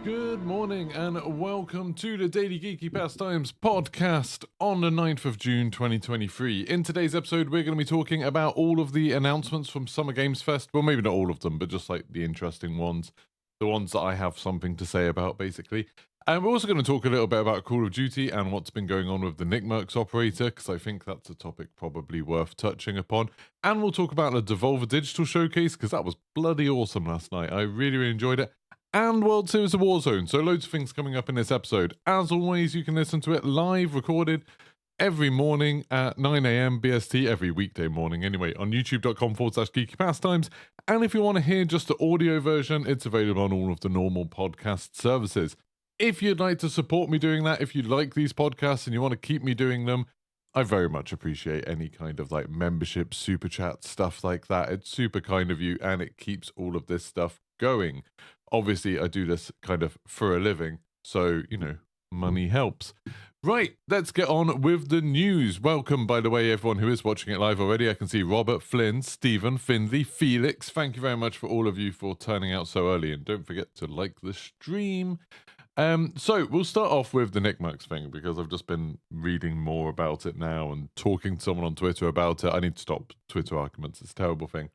Good morning and welcome to the Daily Geeky Pastimes podcast on the 9th of June 2023. In today's episode, we're going to be talking about all of the announcements from Summer Games Fest. Well, maybe not all of them, but just like the interesting ones. The ones that I have something to say about, basically. And we're also going to talk a little bit about Call of Duty and what's been going on with the Nickmercs operator, because I think that's a topic probably worth touching upon. And we'll talk about the Devolver Digital Showcase, because that was bloody awesome last night. I really, really enjoyed it. And World Series of Warzone, so loads of things coming up in this episode. As always, you can listen to it live, recorded, every morning at 9 a.m. BST, every weekday morning anyway, on youtube.com/Geeky Pastimes. And if you want to hear just the audio version, it's available on all of the normal podcast services. If you'd like to support me doing that, if you like these podcasts and you want to keep me doing them, I very much appreciate any kind of like membership, super chat, stuff like that. It's super kind of you and it keeps all of this stuff going. Obviously, I do this kind of for a living, so, you know, money helps. Right, let's get on with the news. Welcome, by the way, everyone who is watching it live already. I can see Robert, Flynn, Stephen, Findley, Felix. Thank you very much for all of you for turning out so early, and don't forget to like the stream. So we'll start off with the Nickmercs thing, because I've just been reading more about it now and talking to someone on Twitter about it. I need to stop Twitter arguments. It's a terrible thing.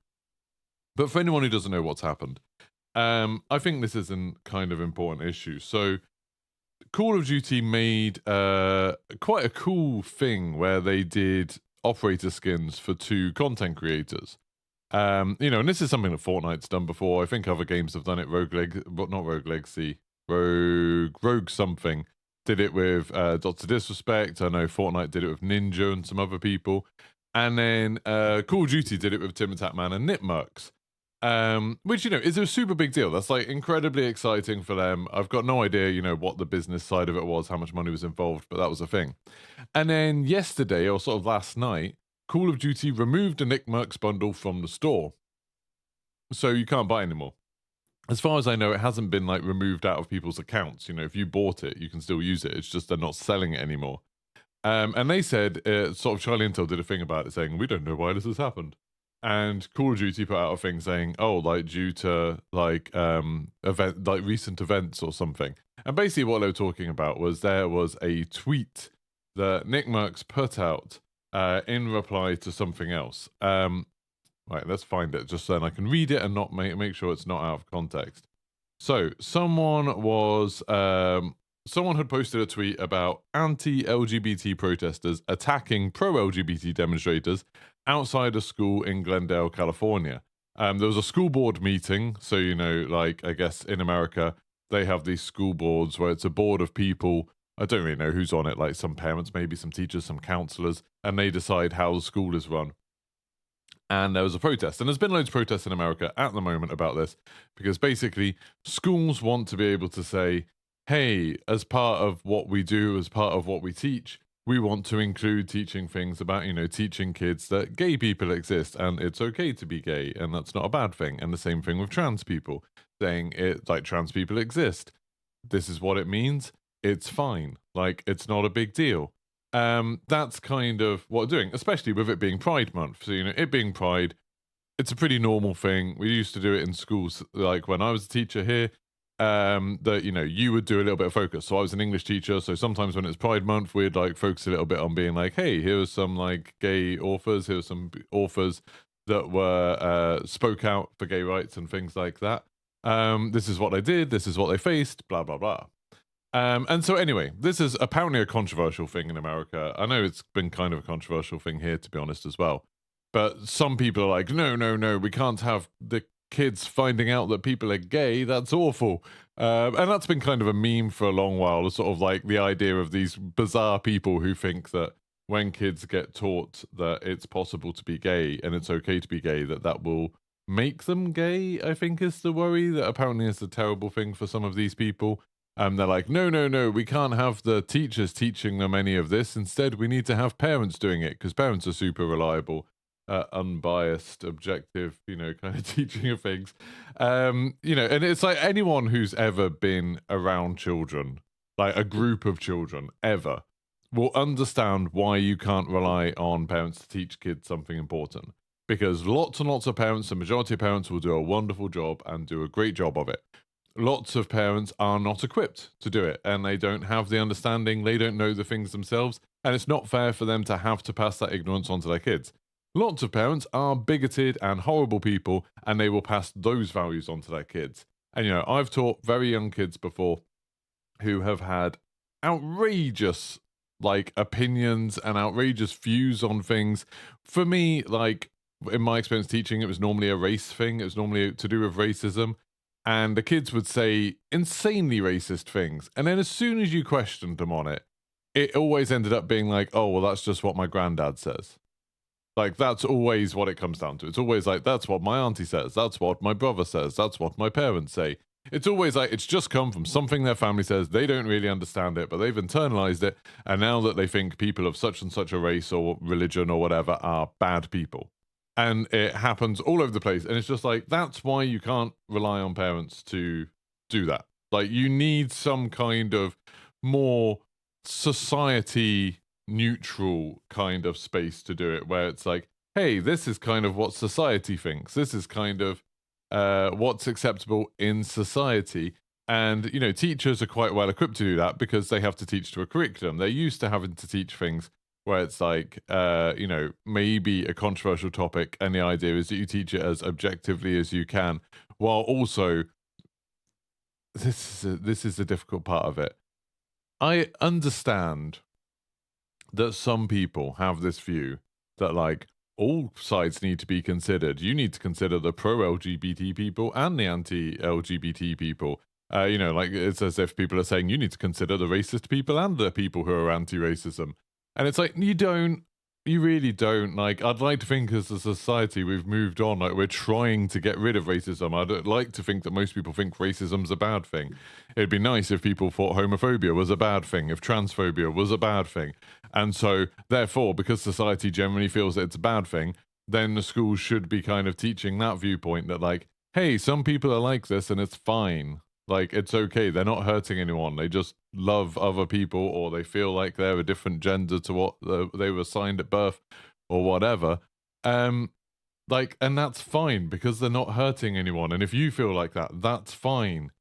But for anyone who doesn't know what's happened, I think this is a kind of important issue. So Call of Duty made quite a cool thing where they did operator skins for 2 content creators. And this is something that Fortnite's done before. I think other games have done it. Rogue Legacy, Rogue something did it with Dr. Disrespect. I know Fortnite did it with Ninja and some other people. And then Call of Duty did it with Tim Attack Man and Nickmercs. Which, is a super big deal. That's like incredibly exciting for them. I've got no idea, what the business side of it was, how much money was involved, but that was a thing. And then yesterday, or sort of last night, Call of Duty removed the Nickmercs bundle from the store. So you can't buy it anymore. As far as I know, it hasn't been like removed out of people's accounts. If you bought it, you can still use it. It's just they're not selling it anymore. And they said, sort of Charlie Intel did a thing about it saying, we don't know why this has happened. And Call of Duty put out a thing saying, due to recent events or something. And basically what they were talking about was there was a tweet that Nickmercs put out in reply to something else. Right, let's find it just so then I can read it and not make sure it's not out of context. So someone had posted a tweet about anti-LGBT protesters attacking pro-LGBT demonstrators outside a school in Glendale, California. There was a school board meeting, so I guess in America they have these school boards where it's a board of people. I don't really know who's on it, like some parents, maybe some teachers, some counselors, and they decide how the school is run. And there was a protest, and there's been loads of protests in America at the moment about this, because basically schools want to be able to say, hey, as part of what we do, as part of what we teach, we want to include teaching things about, teaching kids that gay people exist and it's okay to be gay and that's not a bad thing. And the same thing with trans people, saying trans people exist. This is what it means. It's fine. It's not a big deal. That's kind of what we're doing, especially with it being Pride Month. So, it being Pride, it's a pretty normal thing. We used to do it in schools, like when I was a teacher here. That you would do a little bit of focus. So I was an English teacher, so sometimes when it's Pride Month, we'd focus a little bit on being like, hey, here's some gay authors, here's some authors that were spoke out for gay rights and things like that. This is what they did, this is what they faced, blah blah blah. And so anyway, this is apparently a controversial thing in America. I know it's been kind of a controversial thing here, to be honest, as well. But some people are like, no, we can't have the kids finding out that people are gay. That's awful. And that's been kind of a meme for a long while, sort of the idea of these bizarre people who think that when kids get taught that it's possible to be gay and it's okay to be gay, that will make them gay, I think is the worry. That apparently is a terrible thing for some of these people. They're like, no, we can't have the teachers teaching them any of this. Instead, we need to have parents doing it, because parents are super reliable. Unbiased, objective, kind of teaching of things. And it's like anyone who's ever been around children, like a group of children, ever, will understand why you can't rely on parents to teach kids something important. Because lots and lots of parents, the majority of parents will do a wonderful job and do a great job of it. lots of parents are not equipped to do it, and they don't have the understanding, they don't know the things themselves, and it's not fair for them to have to pass that ignorance onto their kids. Lots of parents are bigoted and horrible people, and they will pass those values onto their kids. And I've taught very young kids before who have had outrageous opinions and outrageous views on things. For me, in my experience teaching, it was normally a race thing. It was normally to do with racism. And the kids would say insanely racist things. And then as soon as you questioned them on it, it always ended up being like, oh, well, that's just what my granddad says. That's always what it comes down to. It's always like, that's what my auntie says. That's what my brother says. That's what my parents say. It's always like, it's just come from something their family says. They don't really understand it, but they've internalized it. And now that they think people of such and such a race or religion or whatever are bad people. And it happens all over the place. And it's just like, that's why you can't rely on parents to do that. You need some kind of more society neutral kind of space to do it, where it's like, hey, this is kind of what society thinks. This is kind of what's acceptable in society. And, teachers are quite well equipped to do that because they have to teach to a curriculum. They're used to having to teach things where it's like, maybe a controversial topic. And the idea is that you teach it as objectively as you can, while also, this is the difficult part of it. I understand that some people have this view that all sides need to be considered. You need to consider the pro-LGBT people and the anti-LGBT people. It's as if people are saying you need to consider the racist people and the people who are anti-racism. And it's like, you really don't. I'd like to think as a society we've moved on. We're trying to get rid of racism. I'd like to think that most people think racism's a bad thing. It'd be nice if people thought homophobia was a bad thing, if transphobia was a bad thing. And so, therefore, because society generally feels that it's a bad thing, then the schools should be kind of teaching that viewpoint that hey, some people are like this and it's fine. It's okay. They're not hurting anyone. They just love other people, or they feel like they're a different gender to what they were assigned at birth or whatever. And that's fine because they're not hurting anyone. And if you feel like that, that's fine.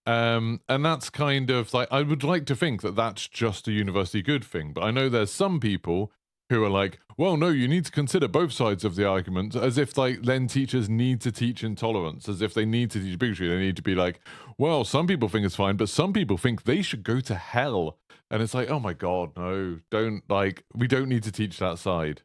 And that's kind of I would like to think that that's just a universally good thing. But I know there's some people who are like, well, no, you need to consider both sides of the argument, as if then teachers need to teach intolerance, as if they need to teach bigotry. They need to be like, well, some people think it's fine, but some people think they should go to hell. And it's like, oh my God, no, don't we don't need to teach that side.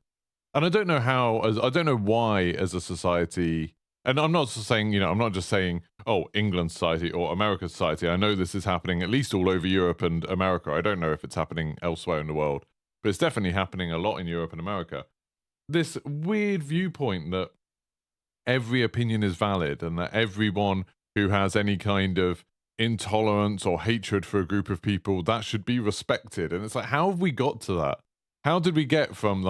And I don't know I don't know why as a society, and I'm not just saying, I'm not just saying, oh, England society or America society. I know this is happening at least all over Europe and America. I don't know if it's happening elsewhere in the world. But it's definitely happening a lot in Europe and America. This weird viewpoint that every opinion is valid and that everyone who has any kind of intolerance or hatred for a group of people, that should be respected. And it's like, how have we got to that? How did we get from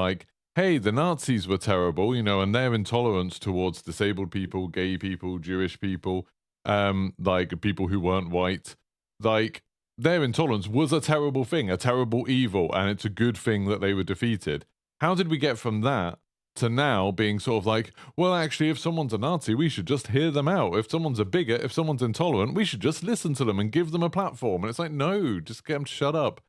hey, the Nazis were terrible, and their intolerance towards disabled people, gay people, Jewish people, people who weren't white, their intolerance was a terrible thing, a terrible evil, and it's a good thing that they were defeated. How did we get from that to now being sort of well, actually, if someone's a Nazi, we should just hear them out. If someone's a bigot, if someone's intolerant, we should just listen to them and give them a platform. And it's like, no, just get them to shut up.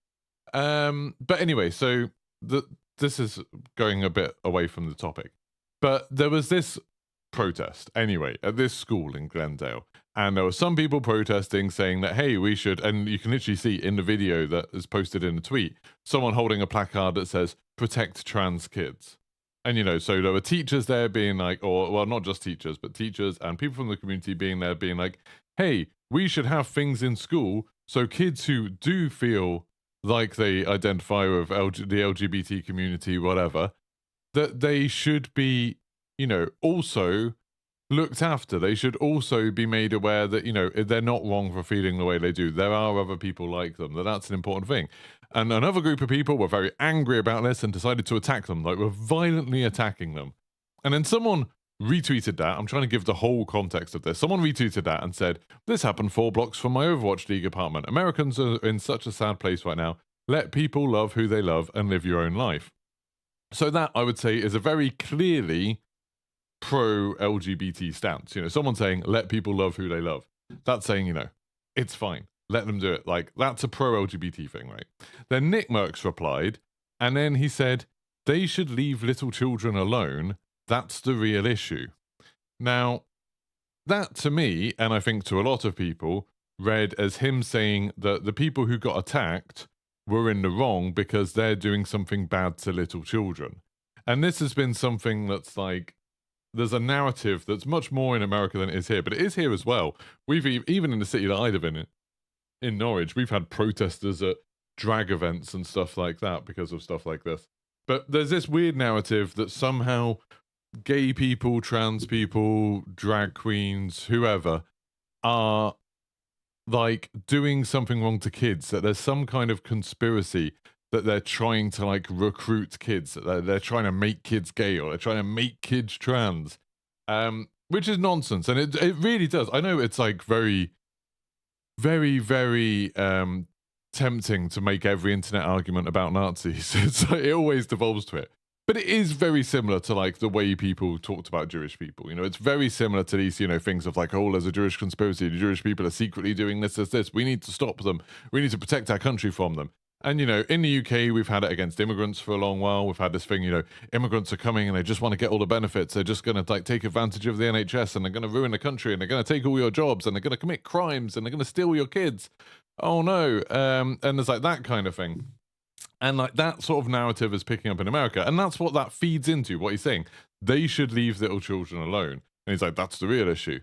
But anyway, so this is going a bit away from the topic. But there was this protest, anyway, at this school in Glendale. And there were some people protesting saying that, hey, we should, and you can literally see in the video that is posted in a tweet, someone holding a placard that says, protect trans kids. And, so there were teachers there being well, not just teachers, but teachers and people from the community being there being hey, we should have things in school so kids who do feel like they identify with the LGBT community, whatever, that they should be, also looked after. They should also be made aware that, they're not wrong for feeling the way they do. There are other people like them, that's an important thing. And another group of people were very angry about this and decided to attack them, were violently attacking them. And then someone retweeted that. I'm trying to give the whole context of this. Someone retweeted that and said, this happened 4 blocks from my Overwatch League apartment. Americans are in such a sad place right now. Let people love who they love and live your own life. So that, I would say, is a very clearly pro-LGBT stance. Someone saying, let people love who they love. That's saying, it's fine. Let them do it. Like, that's a pro-LGBT thing, right? Then Nickmercs replied, and then he said, they should leave little children alone. That's the real issue. Now, that to me, and I think to a lot of people, read as him saying that the people who got attacked were in the wrong because they're doing something bad to little children. And this has been something that's like, there's a narrative that's much more in America than it is here, but it is here as well. We've even in the city that I live in Norwich, we've had protesters at drag events and stuff like that because of stuff like this. But there's this weird narrative that somehow gay people, trans people, drag queens, whoever, are like doing something wrong to kids, that there's some kind of conspiracy that they're trying to like recruit kids, that they're trying to make kids gay or they're trying to make kids trans, which is nonsense. And it really does. I know it's like very, very, very tempting to make every internet argument about Nazis. It's like, it always devolves to it. But it is very similar to like the way people talked about Jewish people. You know, it's very similar to these, you know, things of like, oh, there's a Jewish conspiracy. The Jewish people are secretly doing this. We need to stop them. We need to protect our country from them. And, you know, in the UK, we've had it against immigrants for a long while. We've had this thing, you know, immigrants are coming and they just want to get all the benefits. They're just going to like take advantage of the NHS and they're going to ruin the country and they're going to take all your jobs and they're going to commit crimes and they're going to steal your kids. Oh, no. And there's like that kind of thing. And like that sort of narrative is picking up in America. And that's what that feeds into, what he's saying. They should leave little children alone. And he's like, that's the real issue.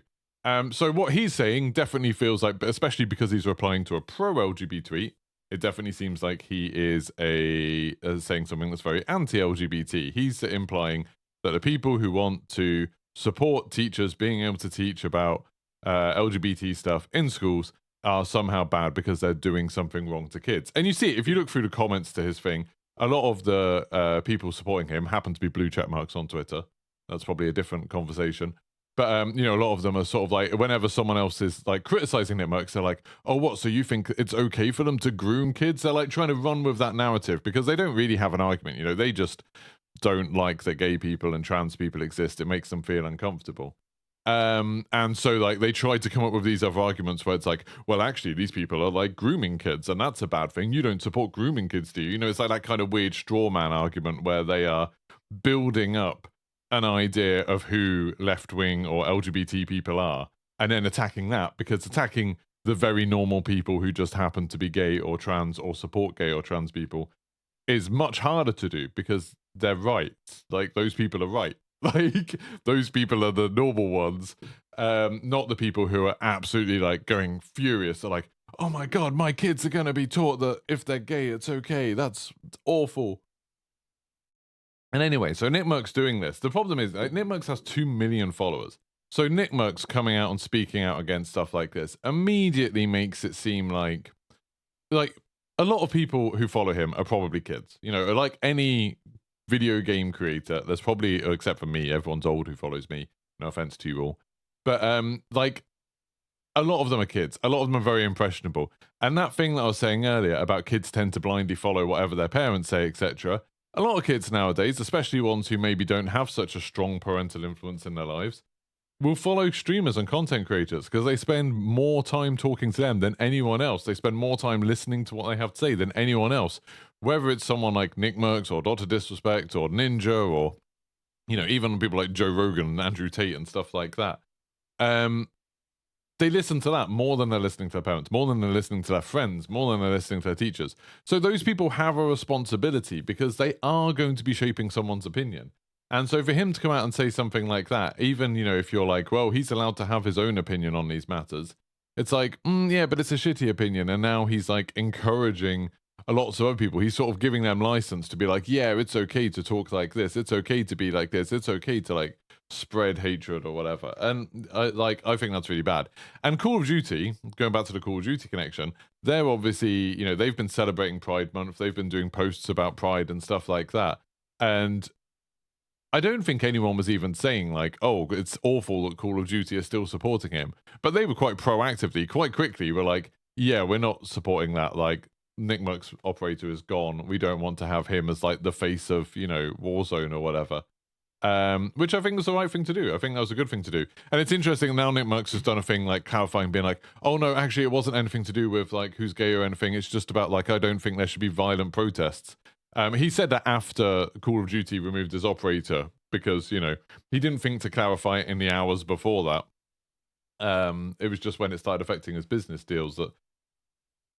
So what he's saying definitely feels like, especially because he's replying to a pro-LGBT tweet, it definitely seems like he is saying something that's very anti-LGBT. He's implying that the people who want to support teachers being able to teach about LGBT stuff in schools are somehow bad because they're doing something wrong to kids. And you see, if you look through the comments to his thing, a lot of the people supporting him happen to be blue check marks on Twitter. That's probably a different conversation. But, you know, a lot of them are sort of like, whenever someone else is like criticizing Nickmercs, they're like, oh, what? So you think it's okay for them to groom kids? They're like trying to run with that narrative because they don't really have an argument. You know, they just don't like that gay people and trans people exist. It makes them feel uncomfortable. And so like they tried to come up with these other arguments where it's like, well, actually these people are like grooming kids and that's a bad thing. You don't support grooming kids, do you? You know, it's like that kind of weird straw man argument where they are building up an idea of who left-wing or LGBT people are and then attacking that, because attacking the very normal people who just happen to be gay or trans or support gay or trans people is much harder to do because they're right. Like those people are right. Like those people are the normal ones, not the people who are absolutely like going furious. They're like, oh my God, my kids are going to be taught that if they're gay, it's okay. That's awful. And anyway, so Nickmercs doing this. The problem is like, Nickmercs has 2 million followers. So Nickmercs coming out and speaking out against stuff like this immediately makes it seem like a lot of people who follow him are probably kids. You know, like any video game creator, there's probably, except for me, everyone's old who follows me. No offense to you all. But like a lot of them are kids. A lot of them are very impressionable. And that thing that I was saying earlier about kids tend to blindly follow whatever their parents say, etc. A lot of kids nowadays, especially ones who maybe don't have such a strong parental influence in their lives, will follow streamers and content creators because they spend more time talking to them than anyone else. They spend more time listening to what they have to say than anyone else. Whether it's someone like Nickmercs or Dr. Disrespect or Ninja or, you know, even people like Joe Rogan and Andrew Tate and stuff like that. They listen to that more than they're listening to their parents, more than they're listening to their friends, more than they're listening to their teachers. So those people have a responsibility because they are going to be shaping someone's opinion. And so for him to come out and say something like that, even, you know, if you're like, well, he's allowed to have his own opinion on these matters, it's like, yeah, but it's a shitty opinion. And now he's like encouraging a lot of other people. He's sort of giving them license to be like, yeah, it's okay to talk like this. It's okay to be like this. It's okay to like spread hatred or whatever. And I think that's really bad. And Call of Duty, going back to the Call of Duty connection, they're obviously, you know, they've been celebrating Pride Month. They've been doing posts about Pride and stuff like that. And I don't think anyone was even saying like, oh, it's awful that Call of Duty are still supporting him. But they were quite proactively, quite quickly, were like, yeah, we're not supporting that. Like, Nickmercs operator is gone. We don't want to have him as like the face of, you know, Warzone or whatever. which I think was the right thing to do. I think that was a good thing to do. And it's interesting now Nickmercs has done a thing like clarifying, being like, oh no, actually it wasn't anything to do with like who's gay or anything. It's just about like, I don't think there should be violent protests. He said that after Call of Duty removed his operator because, you know, he didn't think to clarify it in the hours before that. It was just when it started affecting his business deals that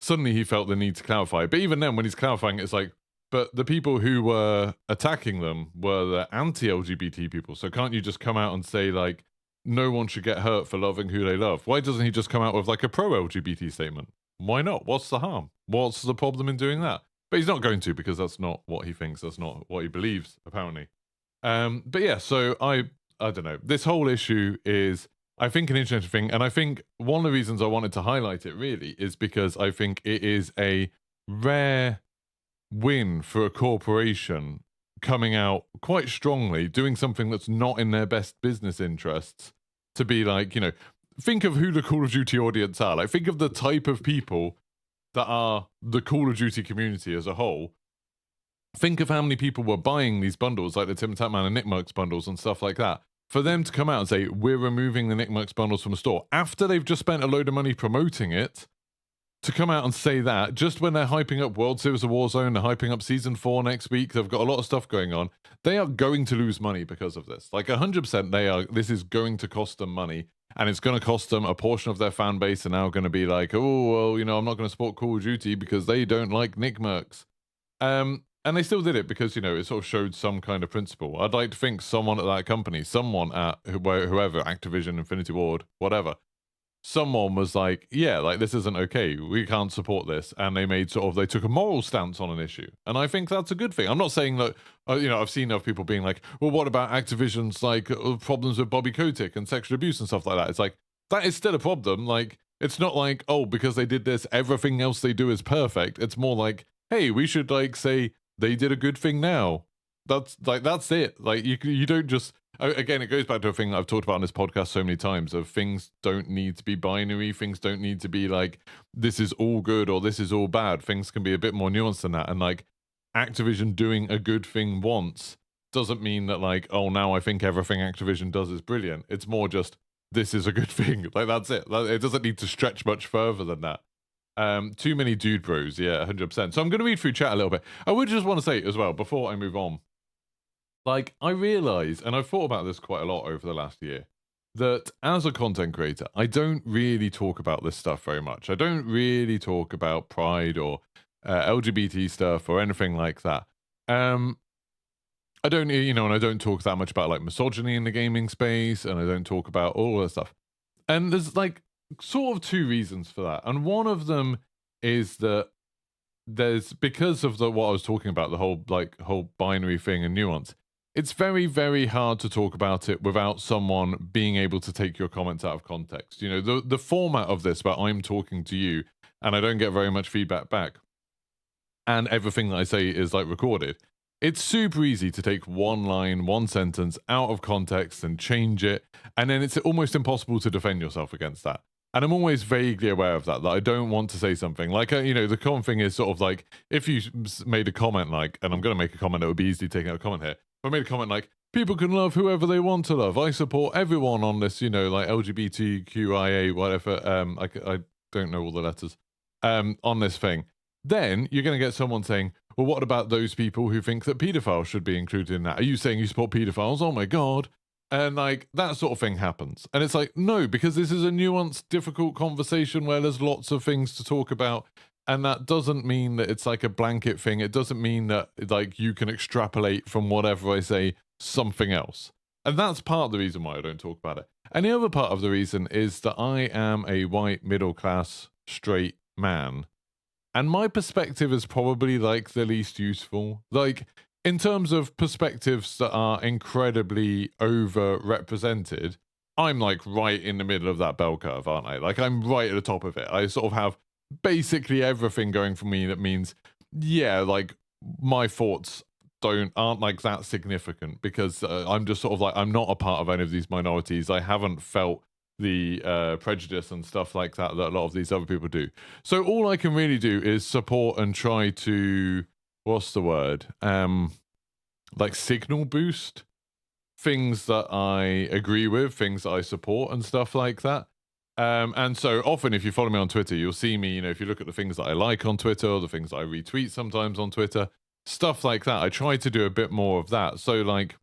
suddenly he felt the need to clarify. But even then, when he's clarifying, it's like, but the people who were attacking them were the anti-LGBT people. So can't you just come out and say, like, no one should get hurt for loving who they love? Why doesn't he just come out with, like, a pro-LGBT statement? Why not? What's the harm? What's the problem in doing that? But he's not going to, because that's not what he thinks. That's not what he believes, apparently. But yeah, so I don't know. This whole issue is, I think, an interesting thing. And I think one of the reasons I wanted to highlight it, really, is because I think it is a rare win for a corporation coming out quite strongly, doing something that's not in their best business interests, to be like, you know, think of who the Call of Duty audience are. Like, think of the type of people that are the Call of Duty community as a whole. Think of how many people were buying these bundles, like the Tim Tatman and Nickmercs bundles and stuff like that. For them to come out and say, we're removing the Nickmercs bundles from the store, after they've just spent a load of money promoting it, to come out and say that, just when they're hyping up World Series of Warzone, they're hyping up Season 4 next week, they've got a lot of stuff going on, they are going to lose money because of this. Like, 100% this is going to cost them money, and it's going to cost them a portion of their fan base, and now going to be like, oh, well, you know, I'm not going to support Call of Duty because they don't like Nickmercs. And they still did it because, you know, it sort of showed some kind of principle. I'd like to think someone at that company, someone at whoever, Activision, Infinity Ward, whatever, someone was like, yeah, like, this isn't okay. We can't support this. And they made they took a moral stance on an issue. And I think that's a good thing. I'm not saying that, you know, I've seen other people being like, well, what about Activision's, like, problems with Bobby Kotick and sexual abuse and stuff like that? It's like, that is still a problem. Like, it's not like, oh, because they did this, everything else they do is perfect. It's more like, hey, we should, like, say they did a good thing now. That's it. Like, you don't just, again, it goes back to a thing that I've talked about on this podcast so many times, of things don't need to be binary. Things don't need to be like, this is all good or this is all bad. Things can be a bit more nuanced than that. And like, Activision doing a good thing once doesn't mean that, like, oh, now I think everything Activision does is brilliant. It's more just, this is a good thing. Like, that's it. It doesn't need to stretch much further than that. Too many dude bros, yeah, 100%. So I'm going to read through chat a little bit. I would just want to say as well, before I move on, like, I realize, and I've thought about this quite a lot over the last year, that as a content creator, I don't really talk about this stuff very much. I don't really talk about pride or LGBT stuff or anything like that. I don't, you know, and I don't talk that much about, like, misogyny in the gaming space, and I don't talk about all that stuff. And there's, like, sort of two reasons for that. And one of them is that there's, because of what I was talking about, the whole binary thing and nuance, it's very, very hard to talk about it without someone being able to take your comments out of context. You know, the format of this, where I'm talking to you and I don't get very much feedback back, and everything that I say is, like, recorded, it's super easy to take one line, one sentence out of context and change it, and then it's almost impossible to defend yourself against that. And I'm always vaguely aware of that I don't want to say something. Like, you know, the common thing is sort of like, if you made a comment like, and I'm going to make a comment that would be easy taking out a comment here, if I made a comment like, people can love whoever they want to love, I support everyone on this, you know, like LGBTQIA, whatever, I don't know all the letters, on this thing, then you're going to get someone saying, well, what about those people who think that pedophiles should be included in that? Are you saying you support pedophiles? Oh my God. And, like, that sort of thing happens. And it's like, no, because this is a nuanced, difficult conversation where there's lots of things to talk about. And that doesn't mean that it's like a blanket thing. It doesn't mean that, like, you can extrapolate from whatever I say something else. And that's part of the reason why I don't talk about it. And the other part of the reason is that I am a white, middle-class, straight man. And my perspective is probably, like, the least useful. Like, in terms of perspectives that are incredibly overrepresented, I'm, like, right in the middle of that bell curve, aren't I? Like, I'm right at the top of it. I sort of have basically everything going for me that means, yeah, like, my thoughts aren't like that significant, because I'm just sort of like, I'm not a part of any of these minorities. I haven't felt the prejudice and stuff like that that a lot of these other people do. So all I can really do is support and try to, what's the word? Like, signal boost things that I agree with, things that I support, and stuff like that. And so often, if you follow me on Twitter, you'll see me, if you look at the things that I like on Twitter, or the things that I retweet sometimes on Twitter, stuff like that. I try to do a bit more of that. So, like,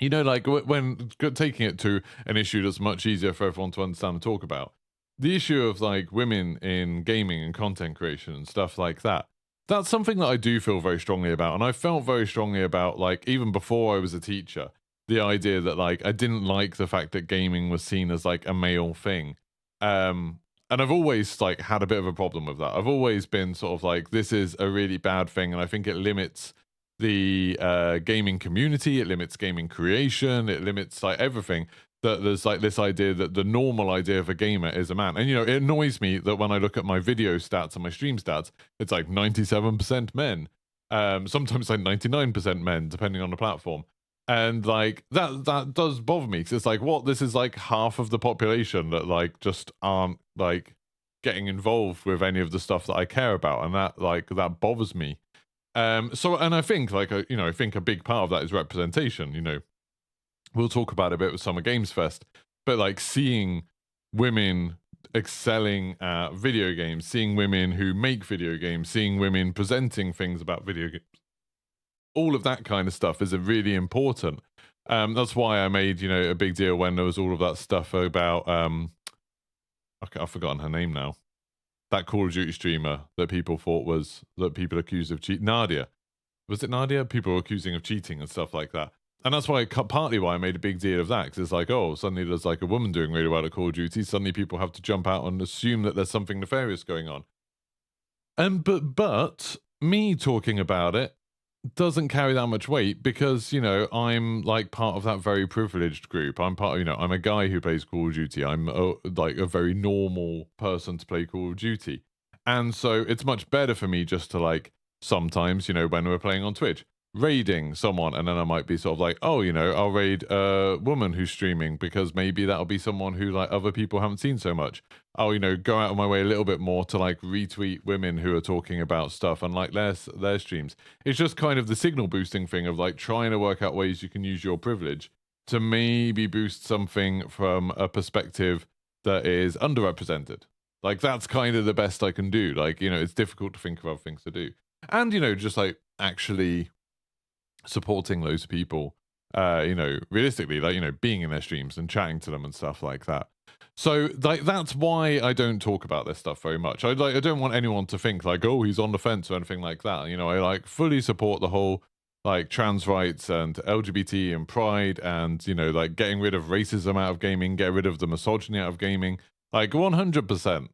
like when taking it to an issue that's much easier for everyone to understand and talk about, the issue of like women in gaming and content creation and stuff like that. That's something that I do feel very strongly about. And I felt very strongly about, like, even before I was a teacher, the idea that, like, I didn't like the fact that gaming was seen as like a male thing. And I've always like had a bit of a problem with that. I've always been sort of like, this is a really bad thing, and I think it limits the gaming community, it limits gaming creation, it limits like everything. That there's like this idea that the normal idea of a gamer is a man. And it annoys me that when I look at my video stats and my stream stats, it's like 97% men. Sometimes like 99% men, depending on the platform. And like that does bother me, because it's like, what, this is like half of the population that like just aren't like getting involved with any of the stuff that I care about, and that bothers me. So, and I think like I think a big part of that is representation. We'll talk about it a bit with Summer Games Fest, but like seeing women excelling at video games, seeing women who make video games, seeing women presenting things about video games, all of that kind of stuff is really important. That's why I made, a big deal when there was all of that stuff about, okay, I've forgotten her name now. That Call of Duty streamer that people accused of cheating. Nadia. Was it Nadia? People were accusing of cheating and stuff like that. And that's partly why I made a big deal of that, because it's like, oh, suddenly there's like a woman doing really well at Call of Duty. Suddenly people have to jump out and assume that there's something nefarious going on. And but me talking about it doesn't carry that much weight, because I'm like part of that very privileged group. I'm I'm a guy who plays Call of Duty. I'm like a very normal person to play Call of Duty, and so it's much better for me just to like sometimes when we're playing on Twitch, raiding someone, and then I might be sort of like, oh, I'll raid a woman who's streaming, because maybe that'll be someone who like other people haven't seen so much. I'll go out of my way a little bit more to like retweet women who are talking about stuff and like their streams. It's just kind of the signal boosting thing of like trying to work out ways you can use your privilege to maybe boost something from a perspective that is underrepresented. Like, that's kind of the best I can do. Like, it's difficult to think of other things to do. And, just like actually supporting those people, realistically, like, being in their streams and chatting to them and stuff like that. So, like, that's why I don't talk about this stuff very much. I don't want anyone to think like, oh, he's on the fence or anything like that. I like fully support the whole like trans rights and LGBT and pride, and like getting rid of racism out of gaming, get rid of the misogyny out of gaming, like 100%.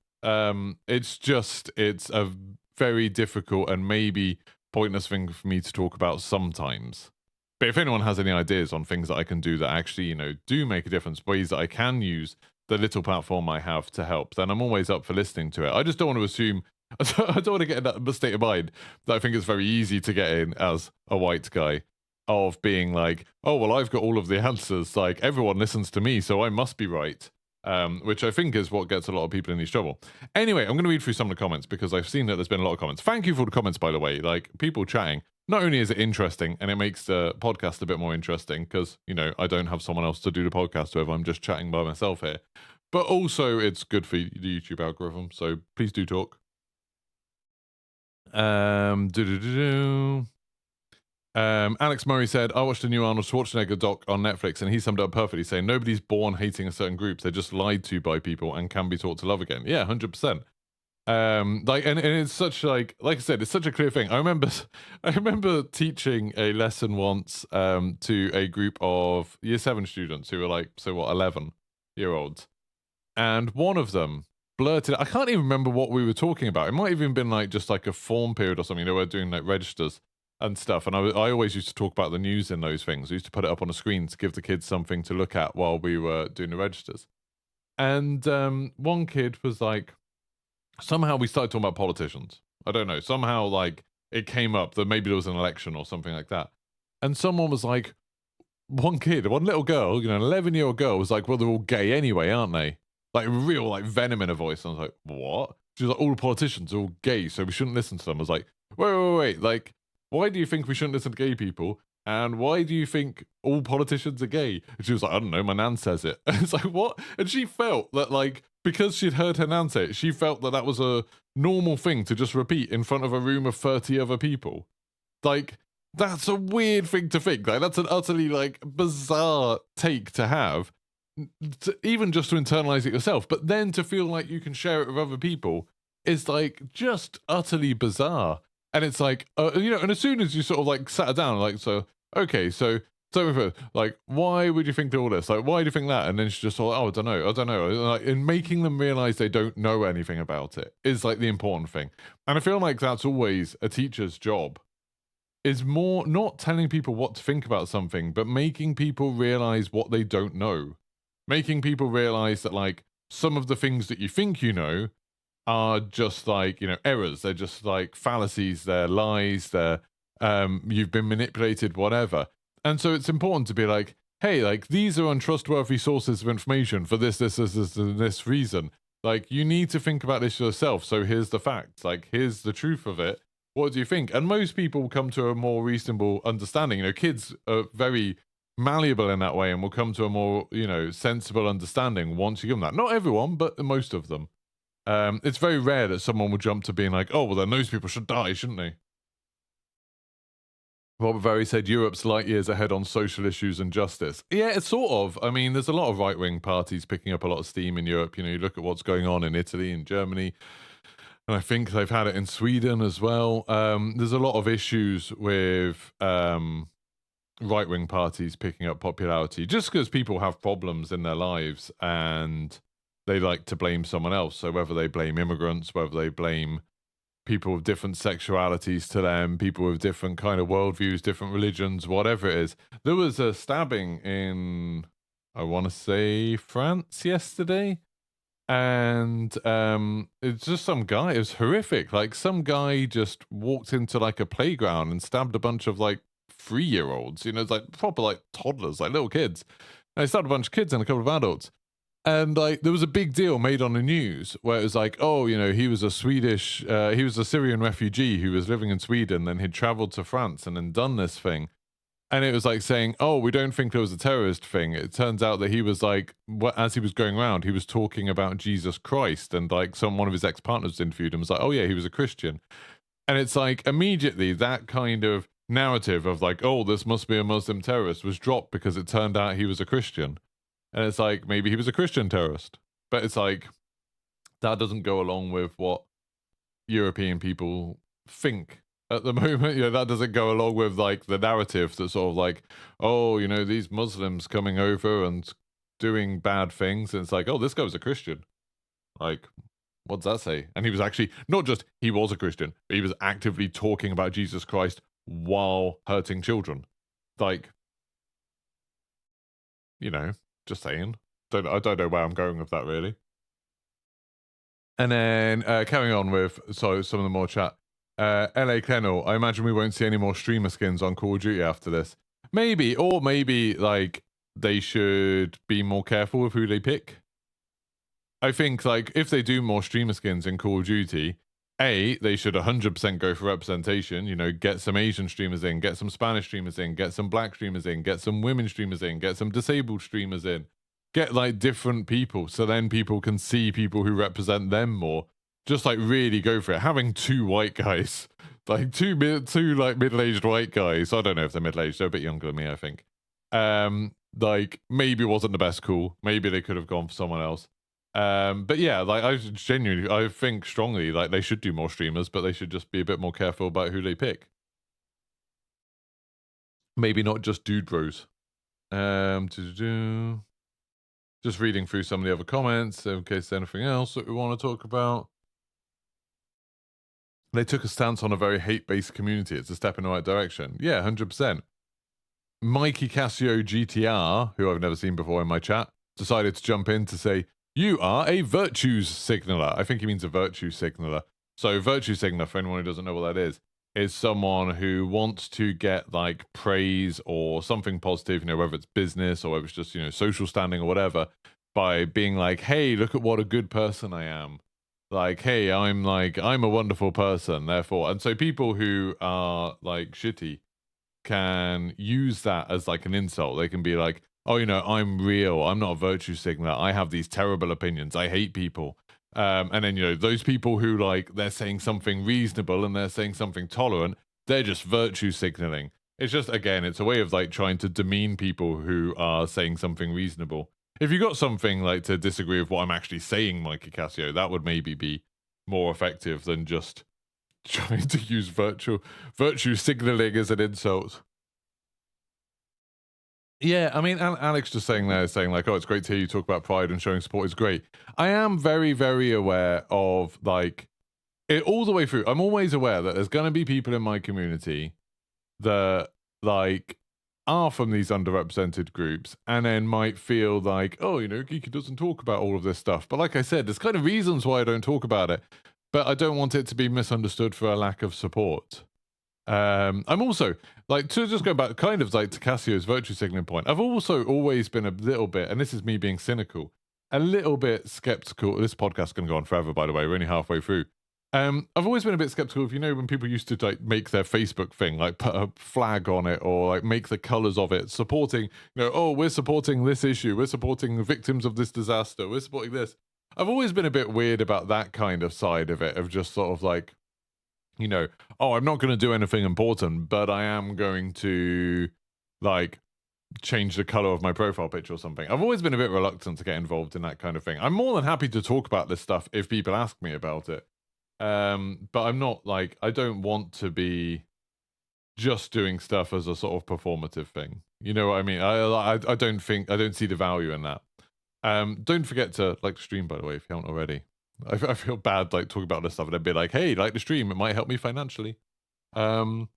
It's a very difficult and maybe pointless thing for me to talk about sometimes. But if anyone has any ideas on things that I can do that actually, do make a difference, ways that I can use the little platform I have to help, then I'm always up for listening to it. I just don't want to assume, I don't want to get in that state of mind that I think it's very easy to get in as a white guy, of being like, oh, well, I've got all of the answers, like everyone listens to me, so I must be right. Which I think is what gets a lot of people in these trouble. Anyway, I'm going to read through some of the comments, because I've seen that there's been a lot of comments. Thank you for the comments, by the way. Like, people chatting. Not only is it interesting, and it makes the podcast a bit more interesting, because, I don't have someone else to do the podcast with. I'm just chatting by myself here. But also, it's good for the YouTube algorithm, so please do talk. Alex Murray said, I watched a new Arnold Schwarzenegger doc on Netflix, and he summed it up perfectly, saying nobody's born hating a certain group. They're just lied to by people and can be taught to love again. Yeah, 100%. Like, and it's such like I said, it's such a clear thing. I remember teaching a lesson once to a group of year 7 students who were like, 11-year-olds, and one of them blurted, I can't even remember what we were talking about. It might have even been like just like a form period or something. We're doing like registers and stuff, and I always used to talk about the news in those things. I used to put it up on a screen to give the kids something to look at while we were doing the registers. And one kid was like, somehow we started talking about politicians. I don't know, somehow like it came up that maybe there was an election or something like that, and someone was like, one little girl, an 11-year-old girl was like, well, they're all gay anyway, aren't they? Like, real like venom in her voice. And I was like, what? She was like, all the politicians are all gay, so we shouldn't listen to them. I was like, wait, like, why do you think we shouldn't listen to gay people? And why do you think all politicians are gay? And she was like, I don't know, my nan says it. And it's like, what? And she felt that, like, because she'd heard her nan say it, she felt that that was a normal thing to just repeat in front of a room of 30 other people. Like, that's a weird thing to think. Like, that's an utterly, like, bizarre take to have, even just to internalize it yourself. But then to feel like you can share it with other people is, like, just utterly bizarre. And it's like, you know, and as soon as you sort of, like, sat her down, like, so, okay, so like, why would you think all this? Like, why do you think that? And then she's just like, oh, I don't know. Like, in making them realize they don't know anything about it is, like, the important thing. And I feel like that's always a teacher's job, is more not telling people what to think about something, but making people realize what they don't know. Making people realize that, like, some of the things that you think you know are just, like, you know, errors. They're just, like, fallacies, they're lies, they're, you've been manipulated, whatever. And so it's important to be like, hey, like, these are untrustworthy sources of information for this reason. Like, you need to think about this yourself. So here's the facts. Like, here's the truth of it. What do you think? And most people come to a more reasonable understanding. You know, kids are very malleable in that way and will come to a more, you know, sensible understanding once you give them that. Not everyone, but most of them. It's very rare that someone will jump to being like, oh, well, then those people should die, shouldn't they? Robert Very said Europe's light years ahead on social issues and justice. Yeah, it's sort of. I mean, there's a lot of right-wing parties picking up a lot of steam in Europe. You know, you look at what's going on in Italy and Germany, and I think they've had it in Sweden as well. There's a lot of issues with right-wing parties picking up popularity just because people have problems in their lives and they like to blame someone else. So whether they blame immigrants, whether they blame people with different sexualities to them, people with different kind of worldviews, different religions, whatever it is. There was a stabbing in, I want to say, France yesterday. And it's just some guy, it was horrific. Like, some guy just walked into, like, a playground and stabbed a bunch of, like, 3-year-olds. You know, it's like proper, like, toddlers, like little kids. And they stabbed a bunch of kids and a couple of adults. And, like, there was a big deal made on the news where it was like, oh, you know, he was a Syrian refugee who was living in Sweden, then he'd traveled to France and then done this thing. And it was like saying, oh, we don't think there was a terrorist thing. It turns out that he was like, as he was going around, he was talking about Jesus Christ. And, like, one of his ex-partners interviewed him, was like, oh, yeah, he was a Christian. And it's like, immediately that kind of narrative of like, oh, this must be a Muslim terrorist was dropped because it turned out he was a Christian. And it's like, maybe he was a Christian terrorist. But it's like, that doesn't go along with what European people think at the moment. You know, that doesn't go along with, like, the narrative that's sort of like, oh, you know, these Muslims coming over and doing bad things. And it's like, oh, this guy was a Christian. Like, what does that say? And he was actually, not just he was a Christian, but he was actively talking about Jesus Christ while hurting children. Like, you know, just saying. I don't know where I'm going with that, really. And then carrying on with some of the more chat. LA Kennel, I imagine we won't see any more streamer skins on Call of Duty after this. Maybe, or maybe, like, they should be more careful with who they pick. I think, like, if they do more streamer skins in Call of Duty, they should 100% go for representation. You know, get some Asian streamers in, get some Spanish streamers in, get some black streamers in, get some women streamers in, get some disabled streamers in. Get, like, different people, so then people can see people who represent them more. Just, like, really go for it. Having 2 white guys, like, two like, middle-aged white guys. I don't know if they're middle-aged. They're a bit younger than me, I think. Like, maybe wasn't the best call. Maybe they could have gone for someone else. But yeah, like, I think strongly, like, they should do more streamers, but they should just be a bit more careful about who they pick. Maybe not just dude bros. Just reading through some of the other comments in case there's anything else that we want to talk about. They took a stance on a very hate-based community. It's a step in the right direction. Yeah, 100%. Mikey Casio GTR, who I've never seen before in my chat, decided to jump in to say, you are a virtues signaler. I think he means a virtue signaler. So virtue signaler, for anyone who doesn't know what that is someone who wants to get, like, praise or something positive, you know, whether it's business or whether it's just, you know, social standing or whatever, by being like, hey, look at what a good person I am. Like, hey, I'm a wonderful person, therefore. And so people who are, like, shitty can use that as like an insult. They can be like, oh, you know, I'm real. I'm not a virtue signaler. I have these terrible opinions. I hate people. And then, you know, those people who like, they're saying something reasonable and they're saying something tolerant, they're just virtue signaling. It's just, again, it's a way of like trying to demean people who are saying something reasonable. If you got something like to disagree with what I'm actually saying, Mikey Cassio, that would maybe be more effective than just trying to use virtue signaling as an insult. Yeah, I mean, Alex just saying like, oh, it's great to hear you talk about pride and showing support is great. I am very, very aware of like it all the way through. I'm always aware that there's going to be people in my community that like are from these underrepresented groups and then might feel like, oh, you know, Geeky doesn't talk about all of this stuff. But like I said, there's kind of reasons why I don't talk about it, but I don't want it to be misunderstood for a lack of support. I'm also like, to just go back kind of like to Cassio's virtue signaling point, I've also always been a little bit, and this is me being cynical, a little bit skeptical. This podcast's gonna go on forever, by the way, we're only halfway through. I've always been a bit skeptical of, you know, when people used to like make their Facebook thing, like put a flag on it or like make the colors of it supporting, you know, oh, we're supporting this issue, we're supporting the victims of this disaster, we're supporting this. I've always been a bit weird about that kind of side of it, of just sort of like, you know, oh, I'm not going to do anything important, but I am going to like change the color of my profile picture or something. I've always been a bit reluctant to get involved in that kind of thing. I'm more than happy to talk about this stuff if people ask me about it. But I'm not like, I don't want to be just doing stuff as a sort of performative thing. You know what I mean? I don't see the value in that. Don't forget to like the stream, by the way, if you haven't already. I feel bad like talking about this stuff and I'd be like, hey, like the stream, it might help me financially. Alex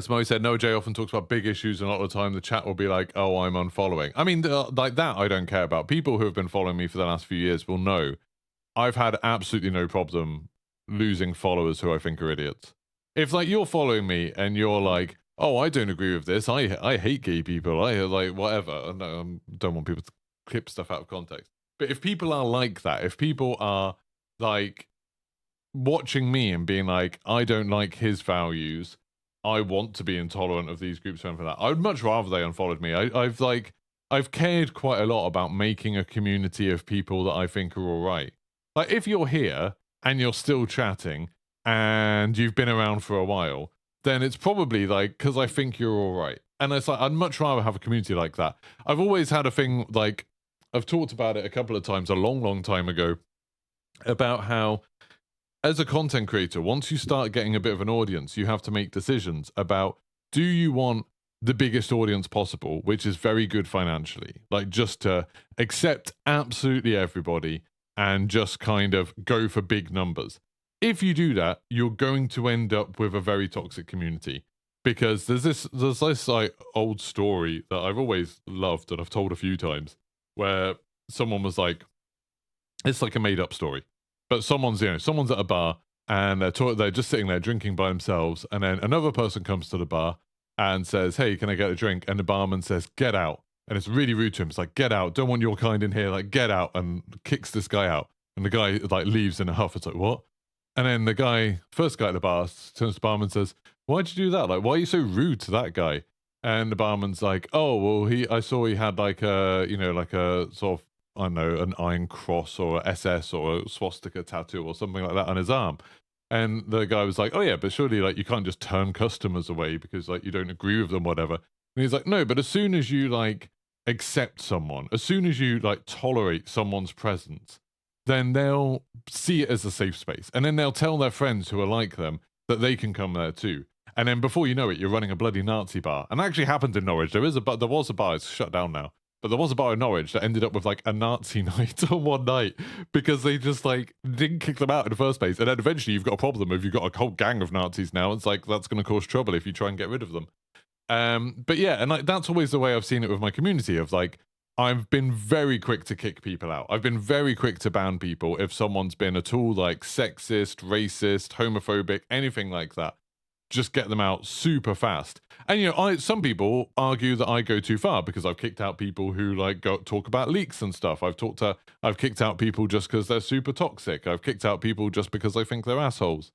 Moe said, no, Jay often talks about big issues and a lot of the time the chat will be like, oh, I'm unfollowing. I mean, like that I don't care about. People who have been following me for the last few years will know I've had absolutely no problem losing followers who I think are idiots. If like you're following me and you're like, oh, I don't agree with this, I hate gay people, I like whatever. No, I don't want people to clip stuff out of context. But if people are like that, if people are like watching me and being like, I don't like his values, I want to be intolerant of these groups or anything like that, I would much rather they unfollowed me. I've cared quite a lot about making a community of people that I think are all right. Like if you're here and you're still chatting and you've been around for a while, then it's probably like because I think you're all right. And it's like I'd much rather have a community like that. I've always had a thing like I've talked about it a couple of times a long time ago about how as a content creator, once you start getting a bit of an audience, you have to make decisions about do you want the biggest audience possible, which is very good financially, like just to accept absolutely everybody and just kind of go for big numbers. If you do that, you're going to end up with a very toxic community because there's this like old story that I've always loved and I've told a few times where someone was like, it's like a made up story, but someone's at a bar and they're just sitting there drinking by themselves. And then another person comes to the bar and says, hey, can I get a drink? And the barman says, get out. And it's really rude to him. It's like, get out. Don't want your kind in here. Like, get out. And kicks this guy out. And the guy like leaves in a huff. It's like, what? And then the first guy at the bar turns to the barman and says, why'd you do that? Like, why are you so rude to that guy? And the barman's like, oh, well, I saw he had like a, like a sort of, I don't know, an iron cross or a SS or a swastika tattoo or something like that on his arm. And the guy was like, oh yeah, but surely like you can't just turn customers away because like you don't agree with them, whatever. And he's like, no, but as soon as you like accept someone, as soon as you like tolerate someone's presence, then they'll see it as a safe space. And then they'll tell their friends who are like them that they can come there too. And then before you know it, you're running a bloody Nazi bar. And that actually happened in Norwich. There was a bar, it's shut down now. But there was a bar in Norwich that ended up with like a Nazi night on one night because they just like didn't kick them out in the first place. And then eventually you've got a problem if you've got a whole gang of Nazis now. It's like that's going to cause trouble if you try and get rid of them. But yeah, and like that's always the way I've seen it with my community of like, I've been very quick to kick people out. I've been very quick to ban people if someone's been at all like sexist, racist, homophobic, anything like that. Just get them out super fast. And some people argue that I go too far because I've kicked out people who like talk about leaks and stuff. I've kicked out people just because they're super toxic. I've kicked out people just because I think they're assholes.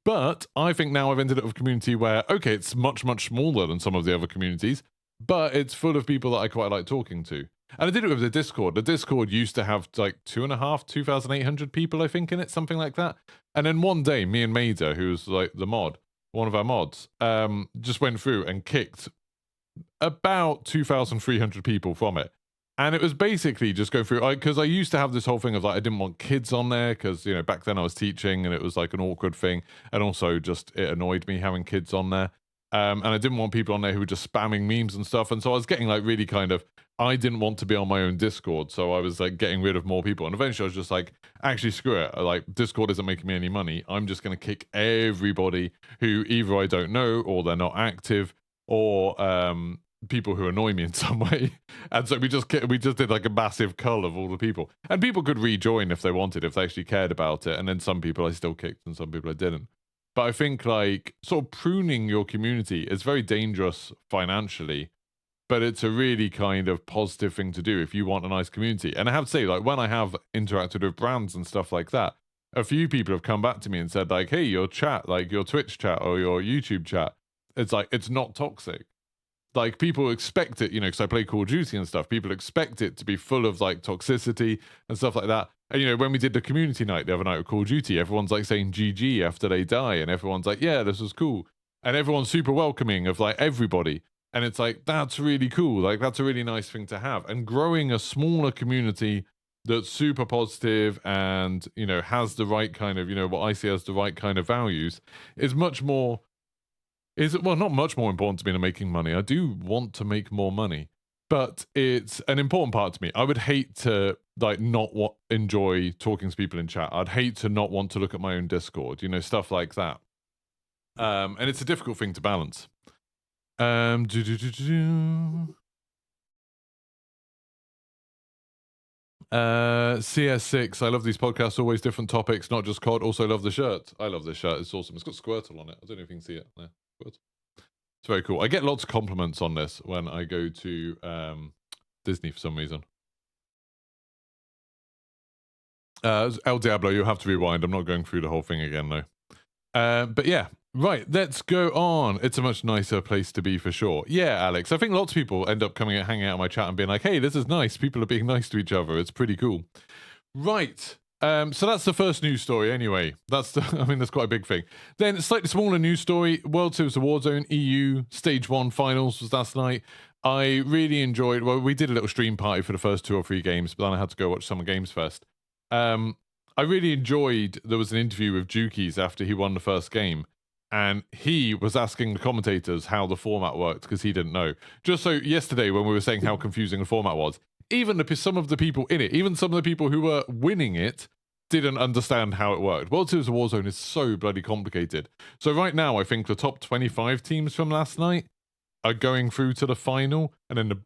But I think now I've ended up with a community where, okay, it's much, much smaller than some of the other communities, but it's full of people that I quite like talking to. And I did it with the Discord. The Discord used to have like 2,800 people, I think, in it, something like that. And then one day, me and Maida, who's like the mod, one of our mods, just went through and kicked about 2,300 people from it. And it was basically just going through, because I used to have this whole thing of like, I didn't want kids on there because, you know, back then I was teaching and it was like an awkward thing. And also just it annoyed me having kids on there. And I didn't want people on there who were just spamming memes and stuff. And so I was getting like really kind of, I didn't want to be on my own Discord. So I was like getting rid of more people. And eventually I was just like, actually, screw it. Like, Discord isn't making me any money. I'm just going to kick everybody who either I don't know or they're not active or people who annoy me in some way. And so we just did like a massive cull of all the people. And people could rejoin if they wanted, if they actually cared about it. And then some people I still kicked and some people I didn't. But I think like sort of pruning your community is very dangerous financially, but it's a really kind of positive thing to do if you want a nice community. And I have to say, like, when I have interacted with brands and stuff like that, a few people have come back to me and said like, hey, your chat, like your Twitch chat or your YouTube chat, it's like, it's not toxic. Like, people expect it, you know, because I play Call of Duty and stuff, people expect it to be full of like toxicity and stuff like that. And, you know, when we did the community night the other night with Call of Duty, everyone's like saying GG after they die, and everyone's like, yeah, this was cool. And everyone's super welcoming of like everybody. And it's like, that's really cool. Like, that's a really nice thing to have. And growing a smaller community that's super positive and, you know, has the right kind of, you know, what I see as the right kind of values is much more, well, not much more important to me than making money. I do want to make more money, but it's an important part to me. I would hate to like not enjoy talking to people in chat. I'd hate to not want to look at my own Discord, you know, stuff like that. And it's a difficult thing to balance. CS6, I love these podcasts, always different topics, not just COD. Also love the shirt. I love this shirt, it's awesome. It's got Squirtle on it. I don't know if you can see it. There. It's very cool. I get lots of compliments on this when I go to Disney for some reason. El Diablo, you'll have to rewind. I'm not going through the whole thing again, though. But yeah, right, let's go on. It's a much nicer place to be for sure. Yeah, Alex, I think lots of people end up coming and hanging out in my chat and being like, hey, this is nice. People are being nice to each other. It's pretty cool. Right. So that's the first news story anyway. That's I mean, that's quite a big thing. Then a slightly smaller news story. World Series of Warzone EU Stage 1 Finals was last night. I really enjoyed, well, we did a little stream party for the first 2 or 3 games, but then I had to go watch Summer Games Fest. I really enjoyed, there was an interview with Geeky after he won the first game, and he was asking the commentators how the format worked because he didn't know. Just so yesterday when we were saying how confusing the format was, even some of the people in it, even some of the people who were winning it, didn't understand how it worked. World Series of Warzone is so bloody complicated. So right now, I think the top 25 teams from last night are going through to the final, and then the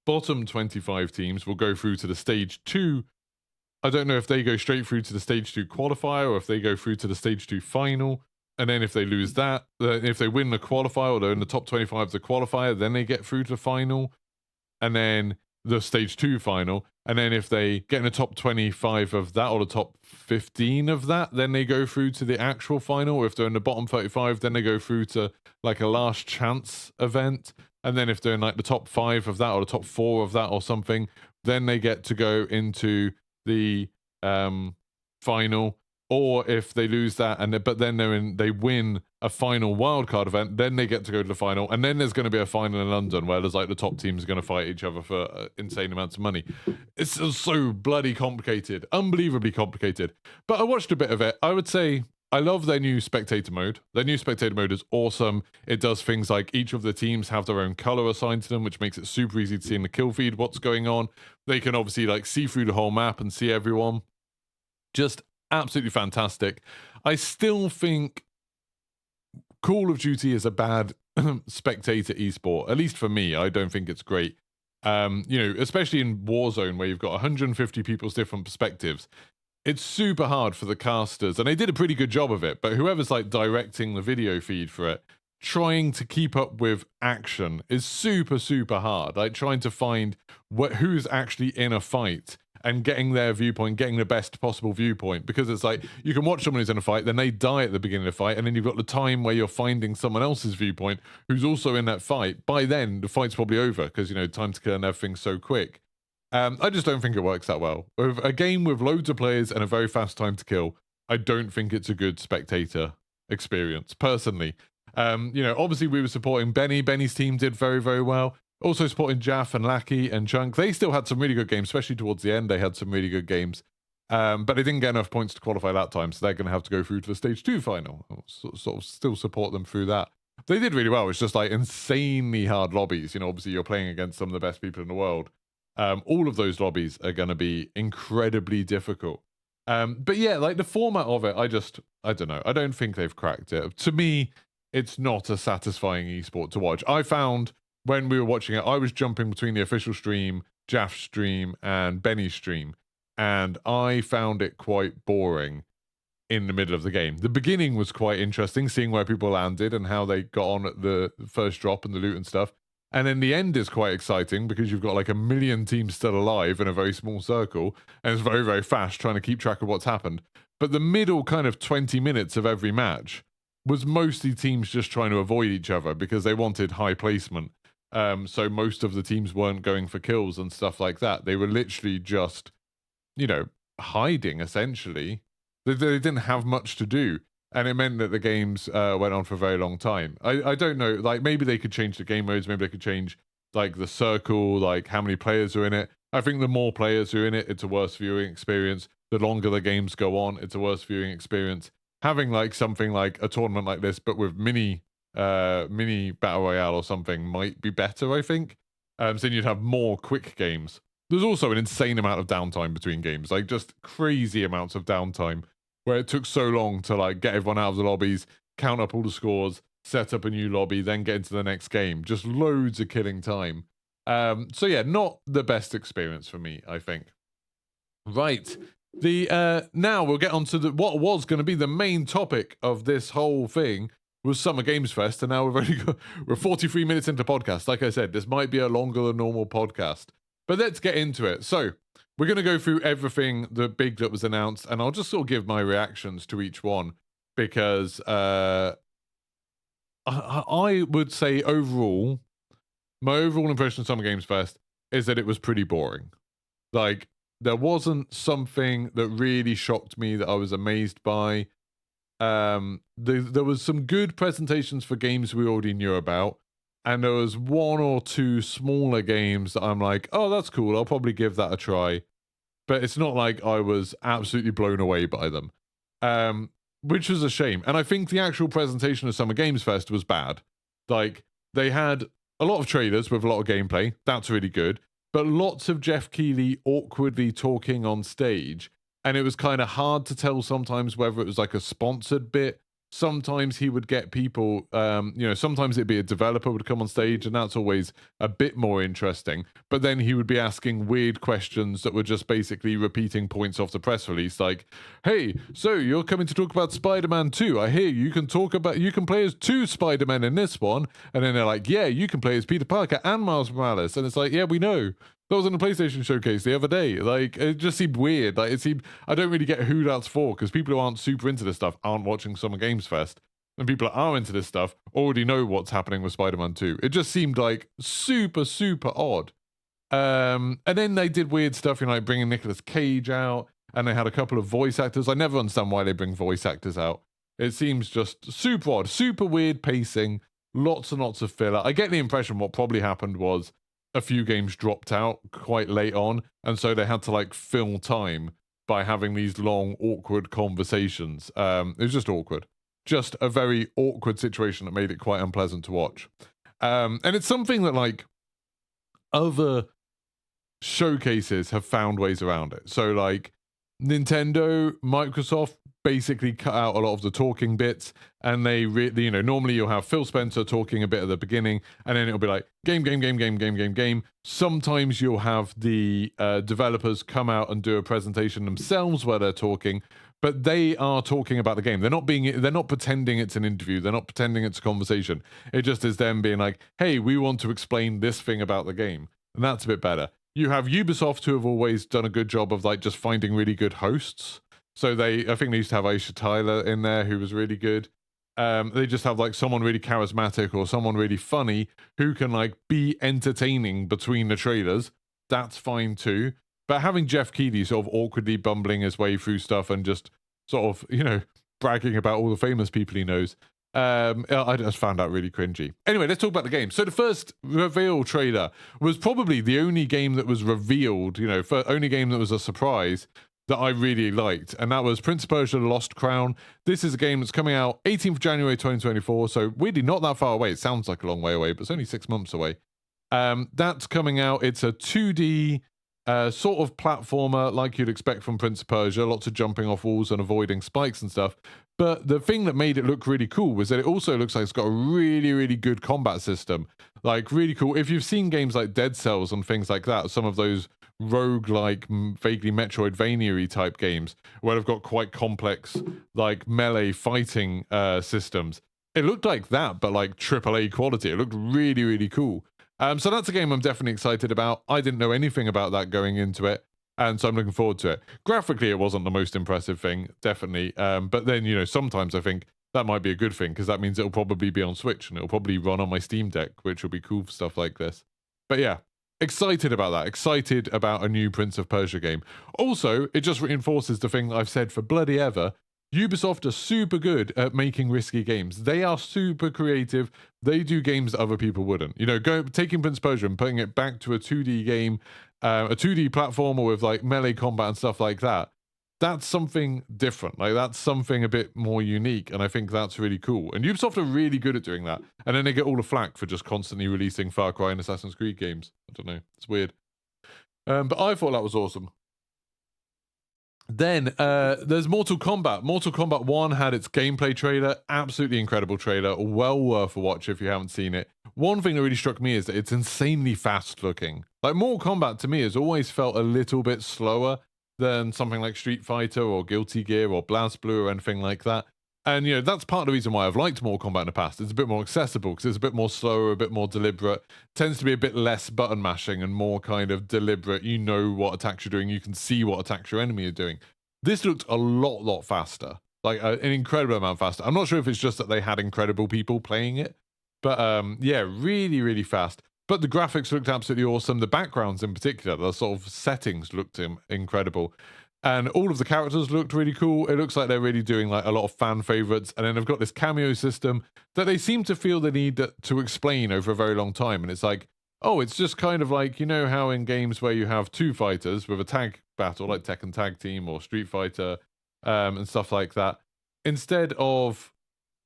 bottom 25 teams will go through to the stage 2. I don't know if they go straight through to the stage 2 qualifier or if they go through to the stage 2 final. And then if they lose that, if they win the qualifier or they're in the top 25 of the qualifier, then they get through to the final. And then the stage 2 final. And then if they get in the top 25 of that or the top 15 of that, then they go through to the actual final. Or if they're in the bottom 35, then they go through to like a last chance event. And then if they're in like the top 5 of that or the top 4 of that or something, then they get to go into the final. Or if they lose that but then they win a final wildcard event, then they get to go to the final, and then there's going to be a final in London where there's like the top teams are going to fight each other for insane amounts of money. It's so bloody complicated, unbelievably complicated. But I watched a bit of it. I would say I love their new spectator mode. Their new spectator mode is awesome. It does things like each of the teams have their own color assigned to them, which makes it super easy to see in the kill feed what's going on. They can obviously like see through the whole map and see everyone. Just absolutely fantastic. I still think Call of Duty is a bad spectator esport, at least for me. I don't think it's great. You know, especially in Warzone where you've got 150 people's different perspectives. It's super hard for the casters, and they did a pretty good job of it, but whoever's like directing the video feed for it, trying to keep up with action is super, super hard. Like trying to find who's actually in a fight and getting their viewpoint, getting the best possible viewpoint, because it's like you can watch someone who's in a fight, then they die at the beginning of the fight, and then you've got the time where you're finding someone else's viewpoint who's also in that fight. By then, the fight's probably over because, you know, time to kill and everything's so quick. I just don't think it works that well. With a game with loads of players and a very fast time to kill, I don't think it's a good spectator experience, personally. You know, obviously we were supporting Benny. Benny's team did very, very well. Also supporting Jaff and Lackey and Chunk. They still had some really good games, especially towards the end. They had some really good games. But they didn't get enough points to qualify that time, so they're going to have to go through to the Stage 2 final. I'll sort of still support them through that. They did really well. It's just like insanely hard lobbies. You know, obviously you're playing against some of the best people in the world. All of those lobbies are going to be incredibly difficult. But yeah, like the format of it, I don't know. I don't think they've cracked it. To me, it's not a satisfying esport to watch. I found when we were watching it, I was jumping between the official stream, Jaff's stream, and Benny's stream, and I found it quite boring in the middle of the game. The beginning was quite interesting, seeing where people landed and how they got on at the first drop and the loot and stuff. And then the end is quite exciting because you've got like 1 million teams still alive in a very small circle, and it's very, very fast trying to keep track of what's happened. But the middle kind of 20 minutes of every match was mostly teams just trying to avoid each other because they wanted high placement. So most of the teams weren't going for kills and stuff like that. They were literally just, you know, hiding, essentially. They didn't have much to do. And it meant that the games went on for a very long time. I don't know, like, maybe they could change the game modes. Maybe they could change, like, the circle, like, how many players are in it. I think the more players are in it, it's a worse viewing experience. The longer the games go on, it's a worse viewing experience. Having, like, something like a tournament like this, but with mini battle royale or something might be better, I think. So then you'd have more quick games. There's also an insane amount of downtime between games, like just crazy amounts of downtime, where it took so long to like get everyone out of the lobbies, count up all the scores, set up a new lobby, then get into the next game. Just loads of killing time. So yeah, not the best experience for me, I think. Right. Now we'll get on to what was going to be the main topic of this whole thing, was Summer Games Fest, and now we're 43 minutes into podcast. Like I said, this might be a longer than normal podcast, but let's get into it. So we're going to go through everything big that was announced, and I'll just sort of give my reactions to each one, because I would say overall, my overall impression of Summer Games Fest is that it was pretty boring. Like, there wasn't something that really shocked me that I was amazed by. There was some good presentations for games we already knew about, and there was one or two smaller games that I'm like, oh, that's cool, I'll probably give that a try. But it's not like I was absolutely blown away by them, which was a shame. And I think the actual presentation of Summer Games Fest was bad. Like, they had a lot of trailers with a lot of gameplay, that's really good, but lots of Jeff Keighley awkwardly talking on stage. And it was kind of hard to tell sometimes whether it was like a sponsored bit. Sometimes he would get people, you know, sometimes it'd be a developer would come on stage, and that's always a bit more interesting. But then he would be asking weird questions that were just basically repeating points off the press release, like, hey, so you're coming to talk about Spider-Man 2. I hear you can play as 2 Spider-Men in this one. And then they're like, yeah, you can play as Peter Parker and Miles Morales. And it's like, yeah, we know. That was in the PlayStation showcase the other day. Like, it just seemed weird. Like, I don't really get who that's for, because people who aren't super into this stuff aren't watching Summer Games Fest. And people that are into this stuff already know what's happening with Spider-Man 2. It just seemed like super, super odd. And then they did weird stuff, you know, like bringing Nicolas Cage out, and they had a couple of voice actors. I never understand why they bring voice actors out. It seems just super odd, super weird pacing, lots and lots of filler. I get the impression what probably happened was a few games dropped out quite late on, and so they had to like fill time by having these long, awkward conversations. It was just awkward. Just a very awkward situation that made it quite unpleasant to watch. And it's something that like other showcases have found ways around it. So like Nintendo, Microsoft basically cut out a lot of the talking bits, and they you know, normally you'll have Phil Spencer talking a bit at the beginning, and then it'll be like game. Sometimes you'll have the developers come out and do a presentation themselves where they're talking, but they are talking about the game. They're not pretending it's an interview. They're not pretending it's a conversation. It just is them being like, hey, we want to explain this thing about the game. And that's a bit better. You have Ubisoft, who have always done a good job of like just finding really good hosts. So I think they used to have Aisha Tyler in there, who was really good. They just have like someone really charismatic or someone really funny who can like be entertaining between the trailers. That's fine too. But having Jeff Keighley sort of awkwardly bumbling his way through stuff and just sort of, you know, bragging about all the famous people he knows, I just found that really cringy. Anyway, let's talk about the game. So the first reveal trailer was probably the only game that was revealed, you know, only game that was a surprise that I really liked, and that was Prince of Persia: The Lost Crown. This is a game that's coming out 18th of January 2024, so really not that far away. It sounds like a long way away, but it's only 6 months away. That's coming out. It's a 2D sort of platformer like you'd expect from Prince of Persia, lots of jumping off walls and avoiding spikes and stuff. But the thing that made it look really cool was that it also looks like it's got a really, really good combat system. Like, really cool. If you've seen games like Dead Cells and things like that, some of those rogue-like, vaguely Metroidvania-y type games, where they've got quite complex, like, melee fighting systems. It looked like that, but like AAA quality. It looked really, really cool. So that's a game I'm definitely excited about. I didn't know anything about that going into it, and so I'm looking forward to it. Graphically, it wasn't the most impressive thing, definitely. But then, you know, sometimes I think that might be a good thing, because that means it'll probably be on Switch, and it'll probably run on my Steam Deck, which will be cool for stuff like this. But yeah, excited about that. Excited about a new Prince of Persia game. Also, it just reinforces the thing that I've said for bloody ever. Ubisoft are super good at making risky games. They are super creative. They do games that other people wouldn't. You know, taking Prince of Persia and putting it back to a 2D game, a 2D platformer with like melee combat and stuff like that. That's something different. Like, that's something a bit more unique, and I think that's really cool. And Ubisoft are really good at doing that. And then they get all the flack for just constantly releasing Far Cry and Assassin's Creed games. I don't know. It's weird. But I thought that was awesome. Then there's Mortal Kombat. Mortal Kombat 1 had its gameplay trailer. Absolutely incredible trailer. Well worth a watch if you haven't seen it. One thing that really struck me is that it's insanely fast looking. Like, Mortal Kombat to me has always felt a little bit slower than something like Street Fighter or Guilty Gear or BlazBlue or anything like that. And, you know, that's part of the reason why I've liked Mortal Kombat in the past. It's a bit more accessible because it's a bit more slower, a bit more deliberate. Tends to be a bit less button mashing and more kind of deliberate. You know what attacks you're doing. You can see what attacks your enemy are doing. This looked a lot faster. Like, an incredible amount faster. I'm not sure if it's just that they had incredible people playing it. But, yeah, really, really fast. But the graphics looked absolutely awesome. The backgrounds in particular, the sort of settings looked incredible. And all of the characters looked really cool. It looks like they're really doing like a lot of fan favorites. And then they've got this cameo system that they seem to feel the need to explain over a very long time. And it's like, oh, it's just kind of like, you know how in games where you have two fighters with a tag battle, like Tekken Tag Team or Street Fighter and stuff like that, instead of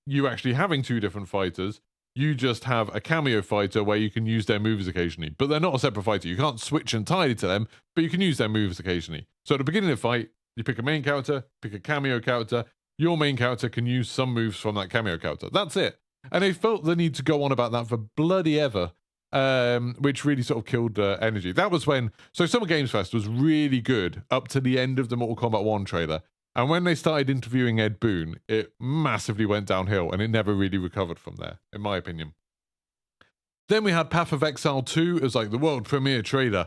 you actually having two different fighters, you just have a cameo fighter where you can use their moves occasionally. But they're not a separate fighter. You can't switch entirely to them, but you can use their moves occasionally. So at the beginning of the fight, you pick a main character, pick a cameo character. Your main character can use some moves from that cameo character. That's it. And they felt the need to go on about that for bloody ever, which really sort of killed the energy. That was when... So Summer Games Fest was really good up to the end of the Mortal Kombat 1 trailer. And when they started interviewing Ed Boon, it massively went downhill, and it never really recovered from there, in my opinion. Then we had Path of Exile 2. It was like the world premiere trailer.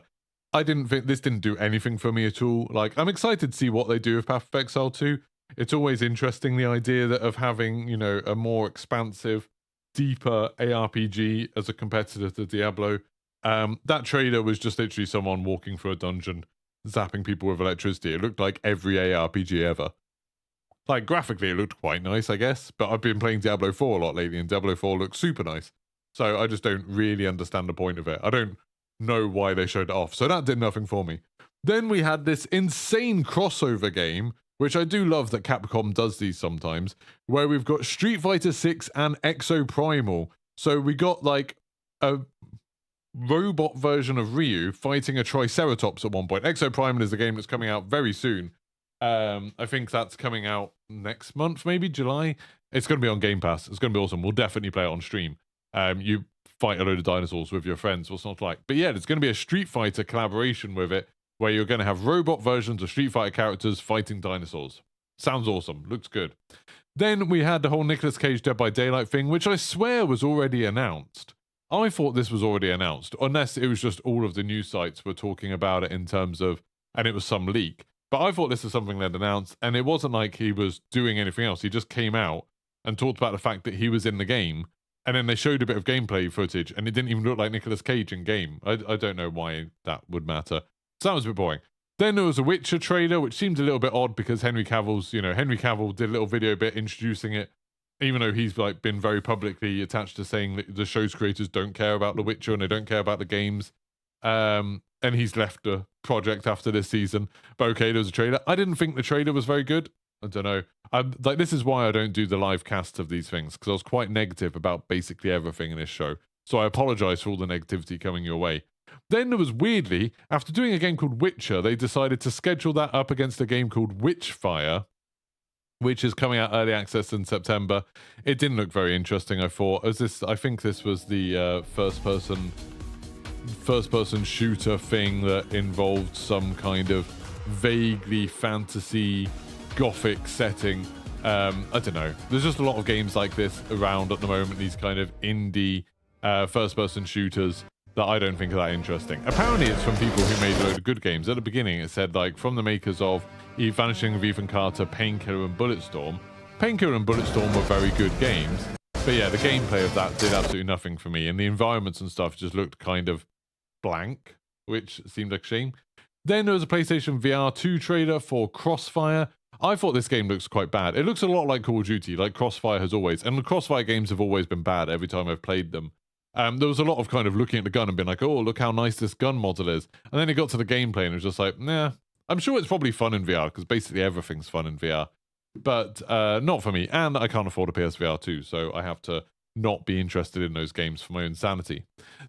I didn't think this didn't do anything for me at all. Like, I'm excited to see what they do with Path of Exile 2. It's always interesting, the idea of having, you know, a more expansive, deeper ARPG as a competitor to Diablo. That trailer was just literally someone walking through a dungeon, zapping people with electricity. It looked like every ARPG ever. Like, graphically, it looked quite nice, I guess. But I've been playing Diablo 4 a lot lately, and Diablo 4 looks super nice. So I just don't really understand the point of it. I don't know why they showed it off. So that did nothing for me. Then we had this insane crossover game, which I do love that Capcom does these sometimes, where we've got Street Fighter 6 and Exo Primal. So we got, like, a robot version of Ryu fighting a Triceratops at one point. Exo Primal is a game that's coming out very soon. I think that's coming out next month, maybe July. It's going to be on Game Pass. It's going to be awesome. We'll definitely play it on stream. You fight a load of dinosaurs with your friends, what's not like. But yeah, there's going to be a Street Fighter collaboration with it, where you're going to have robot versions of Street Fighter characters fighting dinosaurs. Sounds awesome. Looks good. Then we had the whole Nicolas Cage Dead by Daylight thing, which I swear was already announced. I thought this was already announced, unless it was just all of the news sites were talking about it in terms of, and it was some leak. But I thought this was something they'd announced, and it wasn't like he was doing anything else. He just came out and talked about the fact that he was in the game, and then they showed a bit of gameplay footage, and it didn't even look like Nicolas Cage in game. I don't know why that would matter. So that was a bit boring. Then there was a Witcher trailer, which seemed a little bit odd because Henry Cavill's, Henry Cavill did a little video bit introducing it, even though he's like been very publicly attached to saying that the show's creators don't care about The Witcher and they don't care about the games. And he's left the project after this season. But okay, there was a trailer. I didn't think the trailer was very good. I don't know. This is why I don't do the live casts of these things, because I was quite negative about basically everything in this show. So I apologize for all the negativity coming your way. Then there was, weirdly, after doing a game called Witcher, they decided to schedule that up against a game called Witchfire, which is coming out early access in September. It didn't look very interesting, I thought. I think this was the first person shooter thing that involved some kind of vaguely fantasy gothic setting. I don't know. There's just a lot of games like this around at the moment, these kind of indie first person shooters that I don't think are that interesting. Apparently it's from people who made a load of good games. At the beginning it said, like, from the makers of Vanishing of Ethan Carter, Painkiller and Bulletstorm. Painkiller and Bulletstorm were very good games, but yeah, the gameplay of that did absolutely nothing for me, and the environments and stuff just looked kind of blank, which seemed like a shame. Then there was a PlayStation VR 2 trailer for Crossfire. I thought this game looks quite bad. It looks a lot like Call of Duty, like Crossfire has always, and the Crossfire games have always been bad every time I've played them. There was a lot of kind of looking at the gun and being like, oh, look how nice this gun model is. And then it got to the gameplay and it was just like, nah. I'm sure it's probably fun in VR because basically everything's fun in VR. But not for me. And I can't afford a PSVR 2, so I have to not be interested in those games for my own sanity.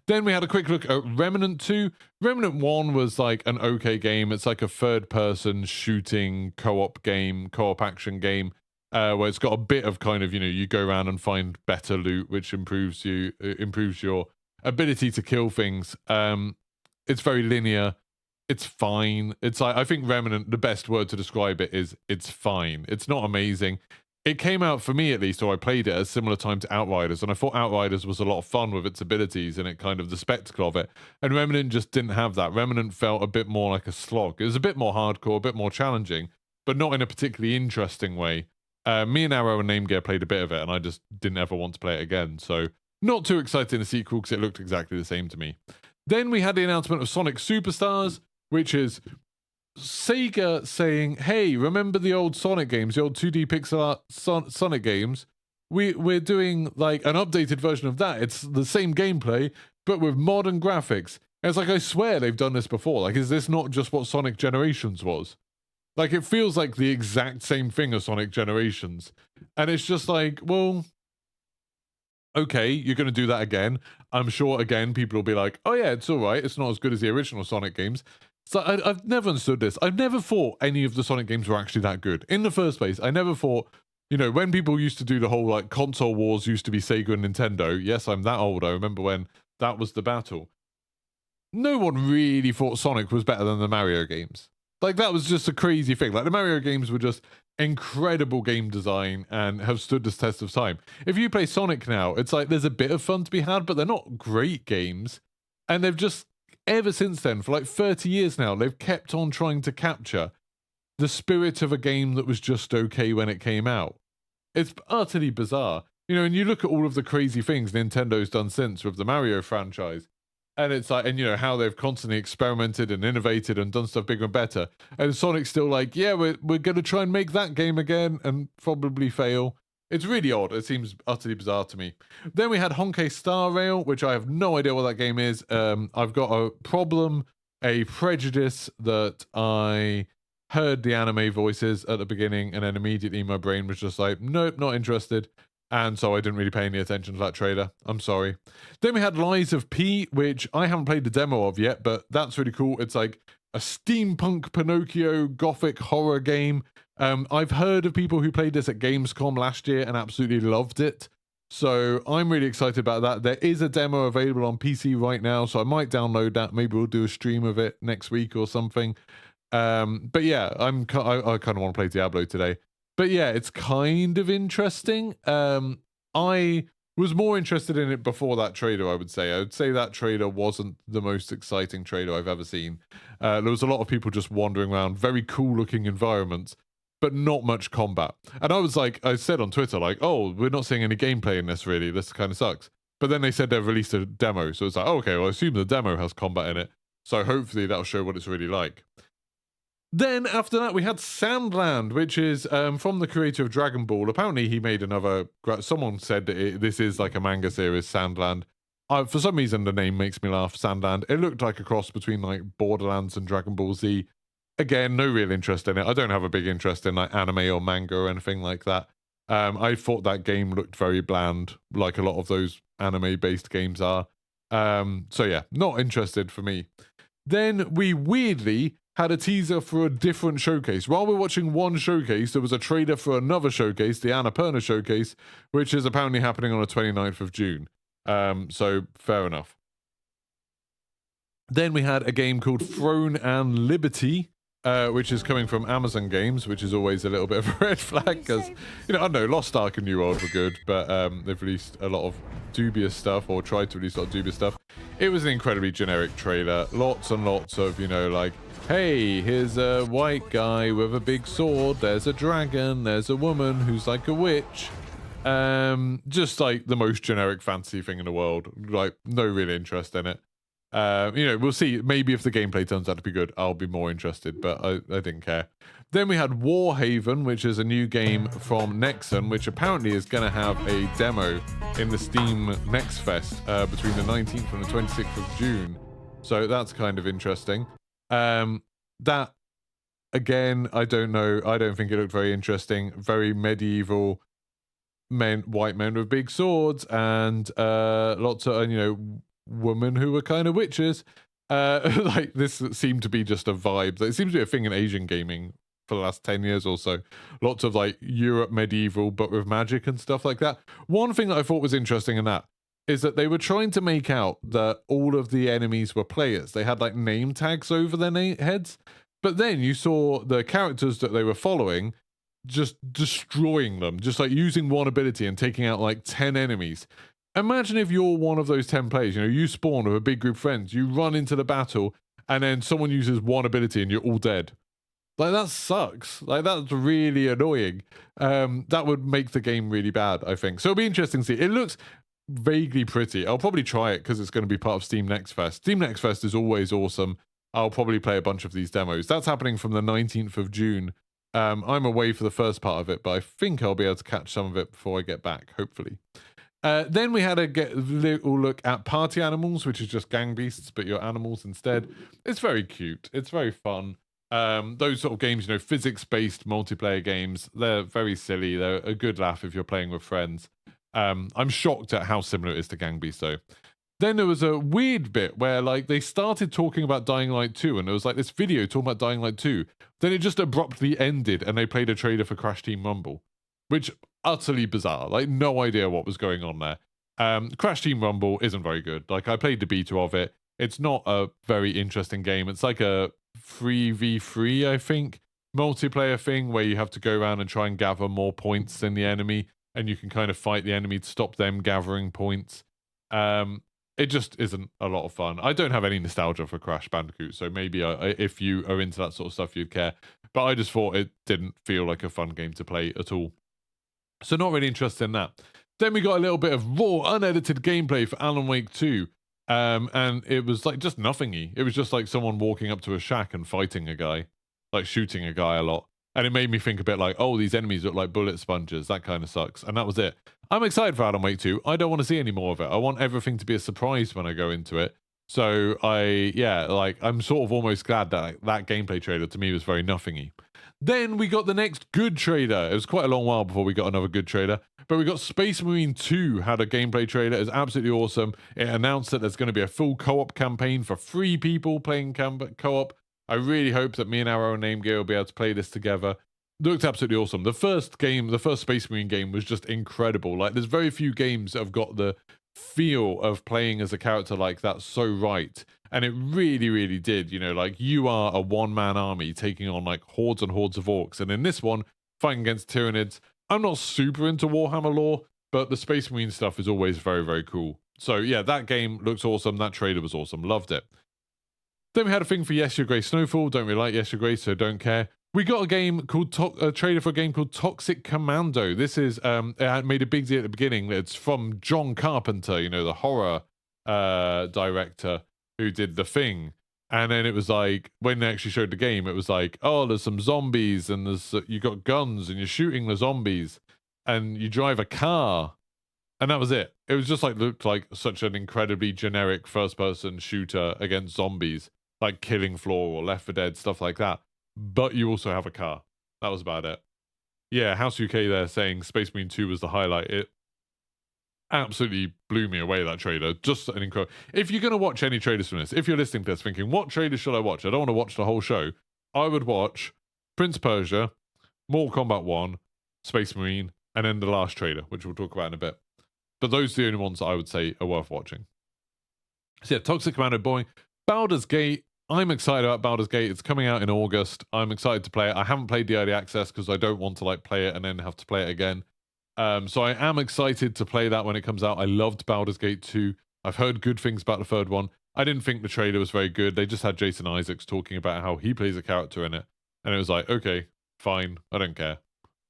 Then we had a quick look at Remnant 2. Remnant 1 was like an okay game. It's like a third-person shooting co-op action game. Where it's got a bit of kind of, you go around and find better loot, which improves your ability to kill things. It's very linear. It's fine. It's like, I think Remnant, the best word to describe it is it's fine. It's not amazing. It came out, for me at least, or I played it at a similar time to Outriders, and I thought Outriders was a lot of fun with its abilities and it kind of the spectacle of it. And Remnant just didn't have that. Remnant felt a bit more like a slog. It was a bit more hardcore, a bit more challenging, but not in a particularly interesting way. Me and Arrow and Name Gear played a bit of it, and I just didn't ever want to play it again. So not too excited in a sequel because it looked exactly the same to me. Then we had the announcement of Sonic Superstars, which is Sega saying, hey, remember the old Sonic games, the old 2D pixel art Sonic games? We're doing like an updated version of that. It's the same gameplay, but with modern graphics. And it's like, I swear they've done this before. Like, is this not just what Sonic Generations was? Like, it feels like the exact same thing as Sonic Generations. And it's just like, well, okay, you're going to do that again. I'm sure, again, people will be like, oh yeah, it's all right. It's not as good as the original Sonic games. So I've never understood this. I've never thought any of the Sonic games were actually that good. In the first place, I never thought, when people used to do the whole, like, console wars used to be Sega and Nintendo. Yes, I'm that old. I remember when that was the battle. No one really thought Sonic was better than the Mario games. Like, that was just a crazy thing. Like, the Mario games were just incredible game design and have stood the test of time. If you play Sonic now, it's like there's a bit of fun to be had, but they're not great games. And they've just, ever since then, for like 30 years now, they've kept on trying to capture the spirit of a game that was just okay when it came out. It's utterly bizarre. And you look at all of the crazy things Nintendo's done since with the Mario franchise. And it's like, and how they've constantly experimented and innovated and done stuff bigger and better. And Sonic's still like, yeah, we're going to try and make that game again and probably fail. It's really odd. It seems utterly bizarre to me. Then we had Honkai Star Rail, which I have no idea what that game is. I've got a problem, a prejudice that I heard the anime voices at the beginning and then immediately my brain was just like, nope, not interested. And so I didn't really pay any attention to that trailer. I'm sorry. Then we had Lies of P, which I haven't played the demo of yet, but that's really cool. It's like a steampunk Pinocchio gothic horror game. I've heard of people who played this at Gamescom last year and absolutely loved it. So I'm really excited about that. There is a demo available on PC right now, so I might download that. Maybe we'll do a stream of it next week or something. But yeah, I kind of want to play Diablo today. But yeah, it's kind of interesting. I was more interested in it before that trailer, I would say. I would say that trailer wasn't the most exciting trailer I've ever seen. There was a lot of people just wandering around, very cool looking environments, but not much combat. And I was like, I said on Twitter, like, oh, we're not seeing any gameplay in this really. This kind of sucks. But then they said they've released a demo. So it's like, oh, okay, well, I assume the demo has combat in it. So hopefully that'll show what it's really like. Then after that, we had Sandland, which is from the creator of Dragon Ball. Apparently, he made another. Someone said that this is like a manga series, Sandland. For some reason, the name makes me laugh. Sandland. It looked like a cross between like Borderlands and Dragon Ball Z. Again, no real interest in it. I don't have a big interest in like anime or manga or anything like that. I thought that game looked very bland, like a lot of those anime-based games are. So yeah, not interested for me. Then we weirdly had a teaser for a different showcase. While we're watching one showcase, there was a trailer for another showcase, the Annapurna showcase, which is apparently happening on the 29th of June. So fair enough. Then we had a game called Throne and Liberty, which is coming from Amazon Games, which is always a little bit of a red flag because, you know, I don't know, Lost Ark and New World were good, but they've released a lot of dubious stuff, or tried to release a lot of dubious stuff. It was an incredibly generic trailer. Lots and lots of, you know, like, hey, here's a white guy with a big sword, there's a dragon, there's a woman who's like a witch. Just like the most generic fantasy thing in the world. Like, no real interest in it. You know, we'll see. Maybe if the gameplay turns out to be good, I'll be more interested, but I didn't care. Then we had Warhaven, which is a new game from Nexon, which apparently is going to have a demo in the Steam Next Fest between the 19th and the 26th of June. So that's kind of interesting. That, again, I don't know. I don't think it looked very interesting. Very medieval white men with big swords and lots of, you know, women who were kind of witches. Like, this seemed to be just a vibe. It seems to be a thing in Asian gaming for the last 10 years or so. Lots of like Europe medieval, but with magic and stuff like that. One thing that I thought was interesting in that is that they were trying to make out that all of the enemies were players. They had like name tags over their heads, but then you saw the characters that they were following just destroying them, just like using one ability and taking out like 10 enemies. Imagine if you're one of those 10 players, you know, you spawn with a big group of friends, you run into the battle, and then someone uses one ability and you're all dead. Like, that sucks. Like, that's really annoying. That would make the game really bad, I think. So it'll be interesting to see. It looks vaguely pretty. I'll probably try it because it's going to be part of Steam Next Fest. Steam Next Fest is always awesome. I'll probably play a bunch of these demos. That's happening from the 19th of June. I'm away for the first part of it, but I think I'll be able to catch some of it before I get back, hopefully. Then we had a little look at Party Animals, which is just gang beasts, but you're animals instead. It's very cute. It's very fun. Those sort of games, you know, physics-based multiplayer games, they're very silly. They're a good laugh if you're playing with friends. I'm shocked at how similar it is to Gang Beasts, though. Then there was a weird bit where, like, they started talking about Dying Light 2, and there was, like, this video talking about Dying Light 2. Then it just abruptly ended, and they played a trailer for Crash Team Rumble, which, utterly bizarre. Like, no idea what was going on there. Crash Team Rumble isn't very good. Like, I played the beta of it. It's not a very interesting game. It's like a 3v3, I think, multiplayer thing where you have to go around and try and gather more points than the enemy, and you can kind of fight the enemy to stop them gathering points. It just isn't a lot of fun. I don't have any nostalgia for Crash Bandicoot, so maybe if you are into that sort of stuff, you'd care. But I just thought it didn't feel like a fun game to play at all. So not really interested in that. Then we got a little bit of raw, unedited gameplay for Alan Wake 2. And it was like just nothingy. It was just like someone walking up to a shack and fighting a guy, like shooting a guy a lot. And it made me think a bit like, oh, these enemies look like bullet sponges. That kind of sucks. And that was it. I'm excited for Alan Wake 2. I don't want to see any more of it. I want everything to be a surprise when I go into it. So I'm sort of almost glad that that gameplay trailer to me was very nothingy. Then we got the next good trailer. It was quite a long while before we got another good trailer. But we got Space Marine 2 had a gameplay trailer. It's absolutely awesome. It announced that there's going to be a full co-op campaign for 3 people playing co-op. I really hope that me and our own name gear will be able to play this together. It looked absolutely awesome. The first Space Marine game was just incredible. Like, there's very few games that have got the feel of playing as a character like that so right. And it really, really did. You know, like, you are a one-man army taking on, like, hordes and hordes of orcs. And in this one, fighting against Tyranids. I'm not super into Warhammer lore, but the Space Marine stuff is always very, very cool. So yeah, that game looks awesome. That trailer was awesome. Loved it. Then we had a thing for Yes Your Grace Snowfall. Don't really like Yes Your Grace, so don't care. We got a game called a trailer for a game called Toxic Commando. This is it made a big deal at the beginning. It's from John Carpenter, you know, the horror director who did The Thing. And then it was like, when they actually showed the game, it was like, oh, there's some zombies and there's you got guns and you're shooting the zombies and you drive a car. And that was it. It was just like, looked like such an incredibly generic first-person shooter against zombies, like Killing Floor or Left 4 Dead, stuff like that. But you also have a car. That was about it. Yeah, House UK there saying Space Marine 2 was the highlight. It absolutely blew me away, that trailer. Just an incredible. If you're going to watch any trailers from this, if you're listening to this thinking, what trailer should I watch? I don't want to watch the whole show. I would watch Prince Persia, Mortal Kombat 1, Space Marine, and then the last trailer, which we'll talk about in a bit. But those are the only ones that I would say are worth watching. So yeah, Toxic Commando, boring. Baldur's Gate. I'm excited about Baldur's Gate. It's coming out in August. I'm excited to play it. I haven't played the early access because I don't want to like play it and then have to play it again. So I am excited to play that when it comes out. I loved Baldur's Gate 2. I've heard good things about the third one. I didn't think the trailer was very good. They just had Jason Isaacs talking about how he plays a character in it. And it was like, okay, fine. I don't care.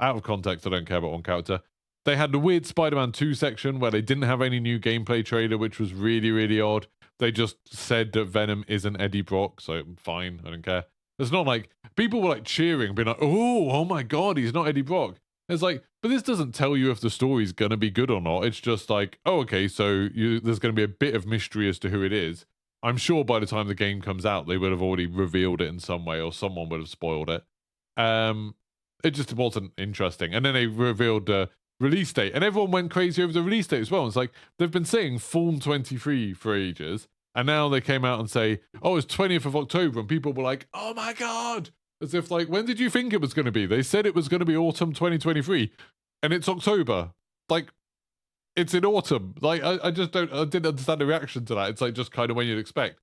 Out of context, I don't care about one character. They had the weird Spider-Man 2 section where they didn't have any new gameplay trailer, which was really, really odd. They just said that Venom isn't Eddie Brock, so fine, I don't care. It's not like, people were like cheering, being like, oh my god, he's not Eddie Brock. It's like, but this doesn't tell you if the story's going to be good or not. It's just like, oh, okay, so there's going to be a bit of mystery as to who it is. I'm sure by the time the game comes out, they would have already revealed it in some way, or someone would have spoiled it. It just wasn't interesting. And then they revealed the release date, and everyone went crazy over the release date as well. It's like, they've been saying Fall 23 for ages, and now they came out and say, oh, it's 20th of October, and people were like, oh my god! As if like, when did you think it was going to be? They said it was going to be autumn 2023, and it's October. Like, it's in autumn. Like, I didn't understand the reaction to that. It's like just kind of when you'd expect.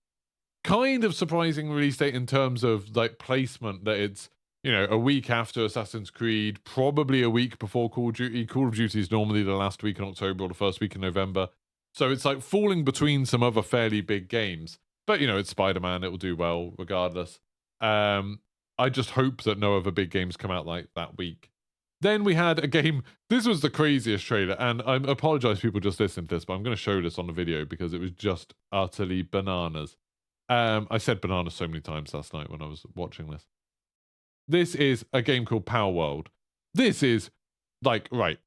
Kind of surprising release date in terms of like placement, that it's, you know, a week after Assassin's Creed, probably a week before Call of Duty. Call of Duty is normally the last week in October or the first week in November. So it's like falling between some other fairly big games. But, you know, it's Spider-Man. It will do well regardless. I just hope that no other big games come out like that week. Then we had a game. This was the craziest trailer, and I apologize people just listening to this, but I'm going to show this on the video because it was just utterly bananas. I said bananas so many times last night when I was watching this. This is a game called Power World. This is like, right,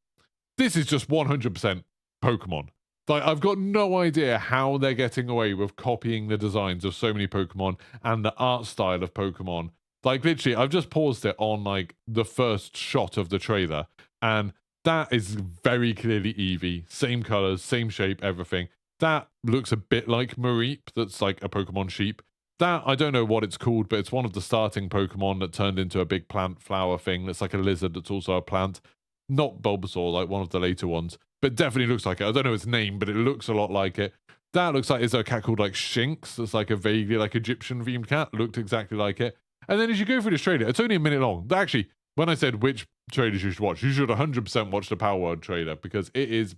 this is just 100% Pokemon. Like, I've got no idea how they're getting away with copying the designs of so many Pokemon and the art style of Pokemon. Like, literally, I've just paused it on, like, the first shot of the trailer, and that is very clearly Eevee. Same colors, same shape, everything. That looks a bit like Mareep, that's like a Pokemon sheep. That, I don't know what it's called, but it's one of the starting Pokemon that turned into a big plant flower thing that's like a lizard that's also a plant. Not Bulbasaur, like one of the later ones, but definitely looks like it. I don't know its name, but it looks a lot like it. That looks like, is there a cat called like Shinx? That's like a vaguely like Egyptian themed cat. Looked exactly like it. And then as you go through this trailer, it's only a minute long. Actually, when I said which trailers you should watch, you should 100% watch the Power World trailer because it is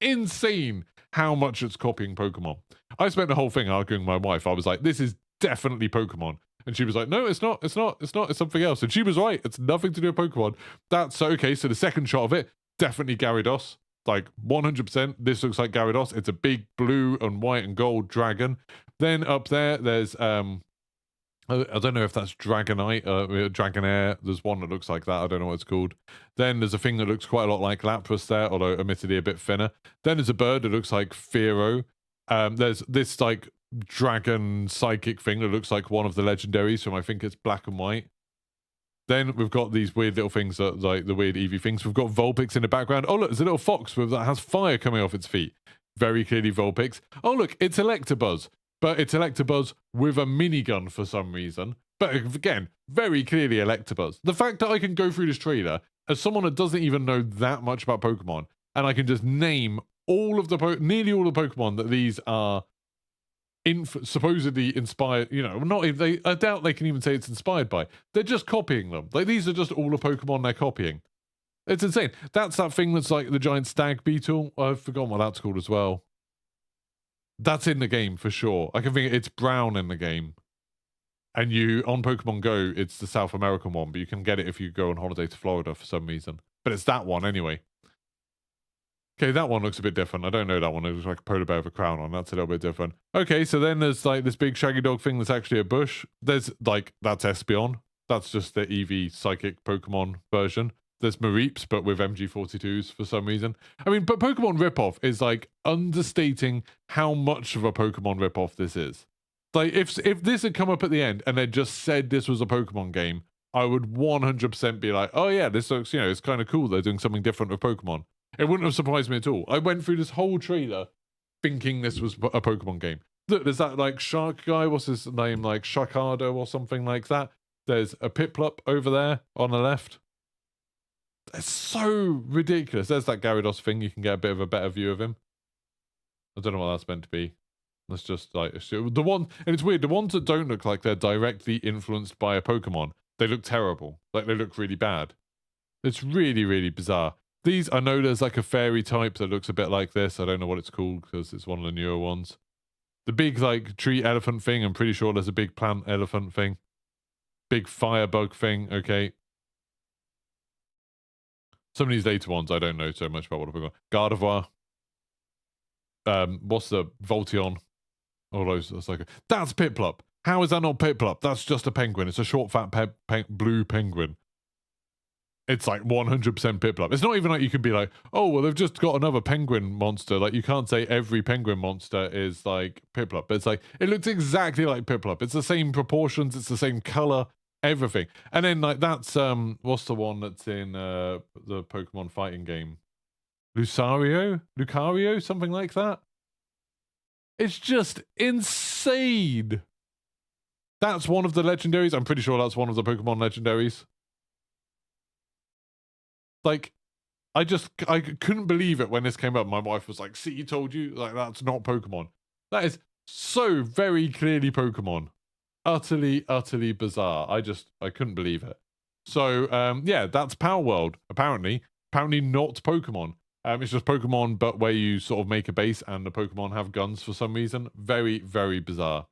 insane how much it's copying Pokemon. I spent the whole thing arguing with my wife. I was like, this is definitely Pokemon. And she was like, no, it's not, it's something else. And she was right. It's nothing to do with Pokemon. That's okay. So the second shot of it, definitely Gyarados. Like 100%, this looks like Gyarados. It's a big blue and white and gold dragon. Then up there, there's I don't know if that's Dragonite, Dragonair. There's one that looks like that. I don't know what it's called. Then there's a thing that looks quite a lot like Lapras there, although admittedly a bit thinner. Then there's a bird that looks like Fearow. There's this like dragon psychic thing that looks like one of the legendaries from, I think it's Black and White. Then we've got these weird little things that like the weird Eevee things. We've got Vulpix in the background. Oh look, there's a little fox that has fire coming off its feet. Very clearly Vulpix. Oh look, it's Electabuzz. But it's Electabuzz with a minigun for some reason. But again, very clearly Electabuzz. The fact that I can go through this trailer as someone that doesn't even know that much about Pokemon, and I can just name all of the nearly all the Pokemon that these are supposedly inspired, you know, not if they, I doubt they can even say it's inspired by. They're just copying them. Like, these are just all the Pokemon they're copying. It's insane. That's that thing that's like the giant stag beetle. I've forgotten what that's called as well. That's in the game for sure. I can think it's brown in the game. And you, on Pokemon Go, it's the South American one, but you can get it if you go on holiday to Florida for some reason. But it's that one anyway. Okay, that one looks a bit different. I don't know that one. It looks like a polar bear with a crown on. That's a little bit different. Okay, so then there's like this big shaggy dog thing that's actually a bush. There's like, that's Espeon. That's just the EV psychic Pokemon version. There's Mareeps, but with MG42s for some reason. I mean, but Pokemon ripoff is like understating how much of a Pokemon ripoff this is. Like, if this had come up at the end and they just said this was a Pokemon game, I would 100% be like, oh yeah, this looks, it's kind of cool. They're doing something different with Pokemon. It wouldn't have surprised me at all. I went through this whole trailer thinking this was a Pokemon game. Look, there's that like shark guy. What's his name? Like Sharkado or something like that. There's a Piplup over there on the left. It's so ridiculous. There's that Gyarados thing. You can get a bit of a better view of him. I don't know what that's meant to be. That's just like the one, and it's weird. The ones that don't look like they're directly influenced by a Pokemon, they look terrible. Like they look really bad. It's really, really bizarre. These, I know there's like a fairy type that looks a bit like this. I don't know what it's called because it's one of the newer ones. The big like tree elephant thing, I'm pretty sure there's a big plant elephant thing. Big firebug thing, okay. Some of these later ones, I don't know so much about what Pokemon. Gardevoir. What's the Voltion? All those, that's Piplup. How is that not Piplup? That's just a penguin. It's a short, fat, blue penguin. It's like 100% Piplup. It's not even like you could be like, oh, well, they've just got another penguin monster. Like, you can't say every penguin monster is like Piplup. But it's like, it looks exactly like Piplup. It's the same proportions. It's the same color. Everything. And then, like, that's, what's the one that's in the Pokemon fighting game? Lucario? Something like that? It's just insane. That's one of the legendaries. I'm pretty sure that's one of the Pokemon legendaries. Like, I couldn't believe it when this came up. My wife was like, see, he told you, like, that's not Pokemon. That is so very clearly Pokemon. Utterly, utterly bizarre. I couldn't believe it. So, yeah, that's Power World, apparently. Apparently not Pokemon. It's just Pokemon, but where you sort of make a base and the Pokemon have guns for some reason. Very, very bizarre.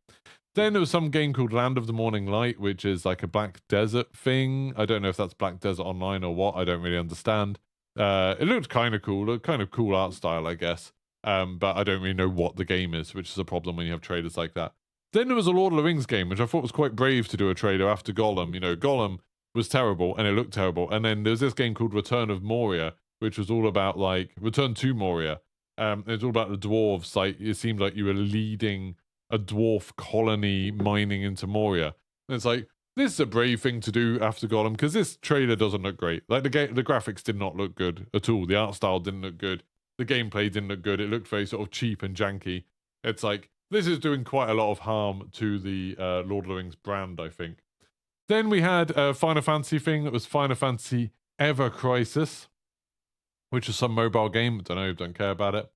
Then there was some game called Land of the Morning Light, which is like a Black Desert thing. I don't know if that's Black Desert Online or what. I don't really understand. It looked kind of cool. Kind of cool art style, I guess. But I don't really know what the game is, which is a problem when you have trailers like that. Then there was a Lord of the Rings game, which I thought was quite brave to do a trailer after Gollum. You know, Gollum was terrible, and it looked terrible. And then there's this game called Return of Moria, which was all about, like, Return to Moria. It's all about the dwarves. Like, it seemed like you were leading a dwarf colony mining into Moria. And it's like, this is a brave thing to do after Gollum, because this trailer doesn't look great. Like, the graphics did not look good at all. The art style didn't look good. The gameplay didn't look good. It looked very sort of cheap and janky. It's like, this is doing quite a lot of harm to the Lord of the Rings brand, I think. Then we had a Final Fantasy thing that was Final Fantasy Ever Crisis, which is some mobile game. I don't care about it.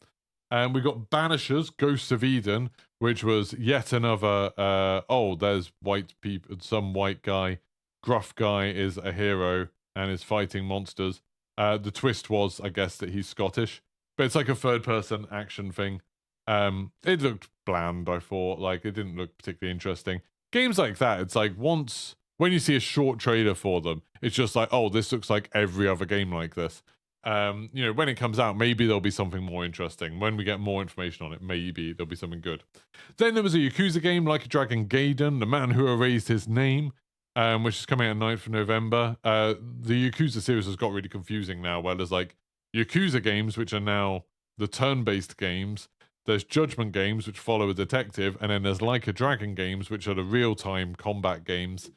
And we got Banishers, Ghosts of Eden, which was yet another, there's white people, some white guy, gruff guy is a hero and is fighting monsters. The twist was, I guess, that he's Scottish, but it's like a third-person action thing. It looked bland, I thought. Like, it didn't look particularly interesting. Games like that, it's like when you see a short trailer for them, it's just like, oh, this looks like every other game like this. When it comes out, maybe there'll be something more interesting. When we get more information on it, maybe there'll be something good. Then there was a Yakuza game, Like a Dragon Gaiden, The Man Who Erased His Name, which is coming out 9th of November. The Yakuza series has got really confusing now, where there's like Yakuza games, which are now the turn-based games. There's Judgment games, which follow a detective, and then there's Like a Dragon games, which are the real-time combat games.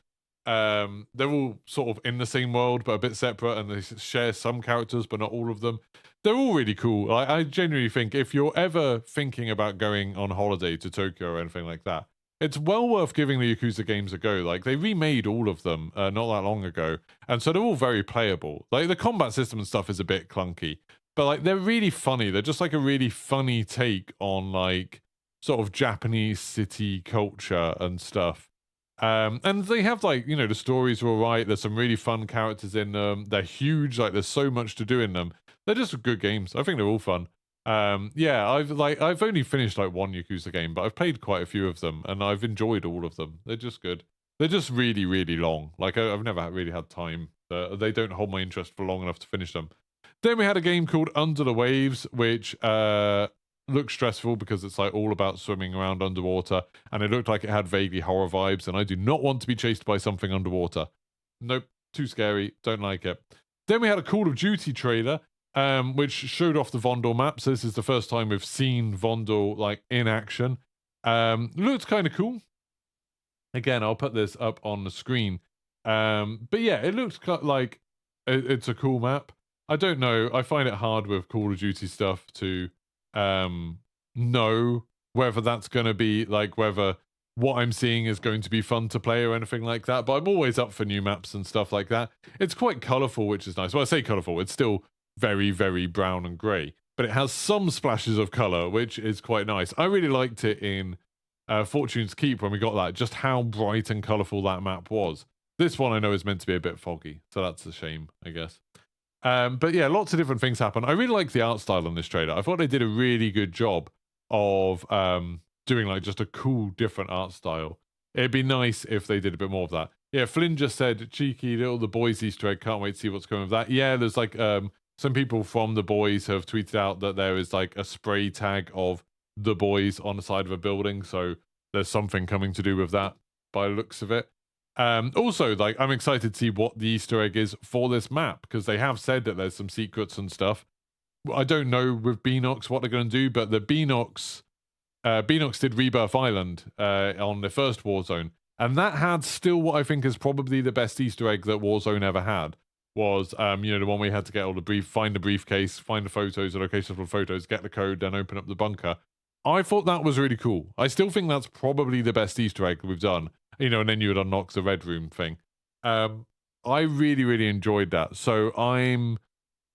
They're all sort of in the same world, but a bit separate, and they share some characters, but not all of them. They're all really cool. I genuinely think if you're ever thinking about going on holiday to Tokyo or anything like that, it's well worth giving the Yakuza games a go. Like, they remade all of them not that long ago, and so they're all very playable. Like, the combat system and stuff is a bit clunky, but like, they're really funny. They're just like a really funny take on like sort of Japanese city culture and stuff. And they have, like, the stories are all right. There's some really fun characters in them. They're huge. Like, there's so much to do in them. They're just good games. I think they're all fun. Yeah, I've only finished like one Yakuza game, but I've played quite a few of them, and I've enjoyed all of them. They're just good. They're just really, really long. Like, I've never really had time. They don't hold my interest for long enough to finish them. Then we had a game called Under the Waves, which looked stressful because it's like all about swimming around underwater, and it looked like it had vaguely horror vibes, and I do not want to be chased by something underwater. Nope, too scary. Don't like it. Then we had a Call of Duty trailer, which showed off the Vondel map. So this is the first time we've seen Vondel like in action. Looked kind of cool. Again, I'll put this up on the screen. But yeah, it looks like it's a cool map. I don't know. I find it hard with Call of Duty stuff to know whether that's going to be like, whether what I'm seeing is going to be fun to play or anything like that. But I'm always up for new maps and stuff like that. It's quite colorful, which is nice. Well, I say colorful. It's still very, very brown and grey, but it has some splashes of color, which is quite nice. I really liked it in Fortune's Keep when we got that, just how bright and colorful that map was. This one I know is meant to be a bit foggy, so that's a shame, I guess. But yeah, lots of different things happen. I really like the art style on this trailer. I thought they did a really good job of doing like just a cool, different art style. It'd be nice if they did a bit more of that. Yeah, Flynn just said, cheeky little The Boys Easter egg. Can't wait to see what's coming with that. Yeah, there's like some people from The Boys have tweeted out that there is like a spray tag of The Boys on the side of a building. So there's something coming to do with that by the looks of it. Also, like, I'm excited to see what the Easter egg is for this map, because they have said that there's some secrets and stuff. I don't know with Beanox what they're going to do, but the Beanox did Rebirth Island on the first Warzone, and that had still what I think is probably the best Easter egg that Warzone ever had. Was the one where you had to get all the find the briefcase, find the photos, the locations for the photos, get the code, then open up the bunker. I thought that was really cool. I still think that's probably the best Easter egg that we've done. And then you would unlock the red room thing. I really, really enjoyed that. So I'm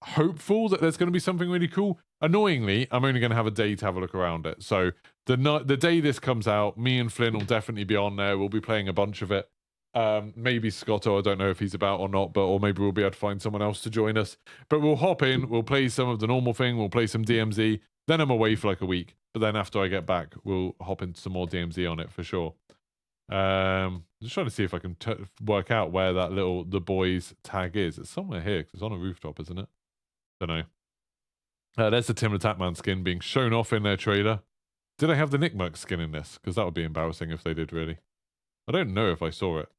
hopeful that there's going to be something really cool. Annoyingly, I'm only going to have a day to have a look around it. So the day this comes out, me and Flynn will definitely be on there. We'll be playing a bunch of it. Maybe Scotto, I don't know if he's about or not, or maybe we'll be able to find someone else to join us. But we'll hop in, we'll play some of the normal thing, we'll play some DMZ. Then I'm away for like a week. But then after I get back, we'll hop into some more DMZ on it for sure. Just trying to see if I can work out where that little The Boys tag is. It's somewhere here, because it's on a rooftop, isn't it? Don't know. There's the Tim the Tatman skin being shown off in their trailer. Did I have the Nickmercs skin in this? Because that would be embarrassing if they did, really. I don't know if I saw it.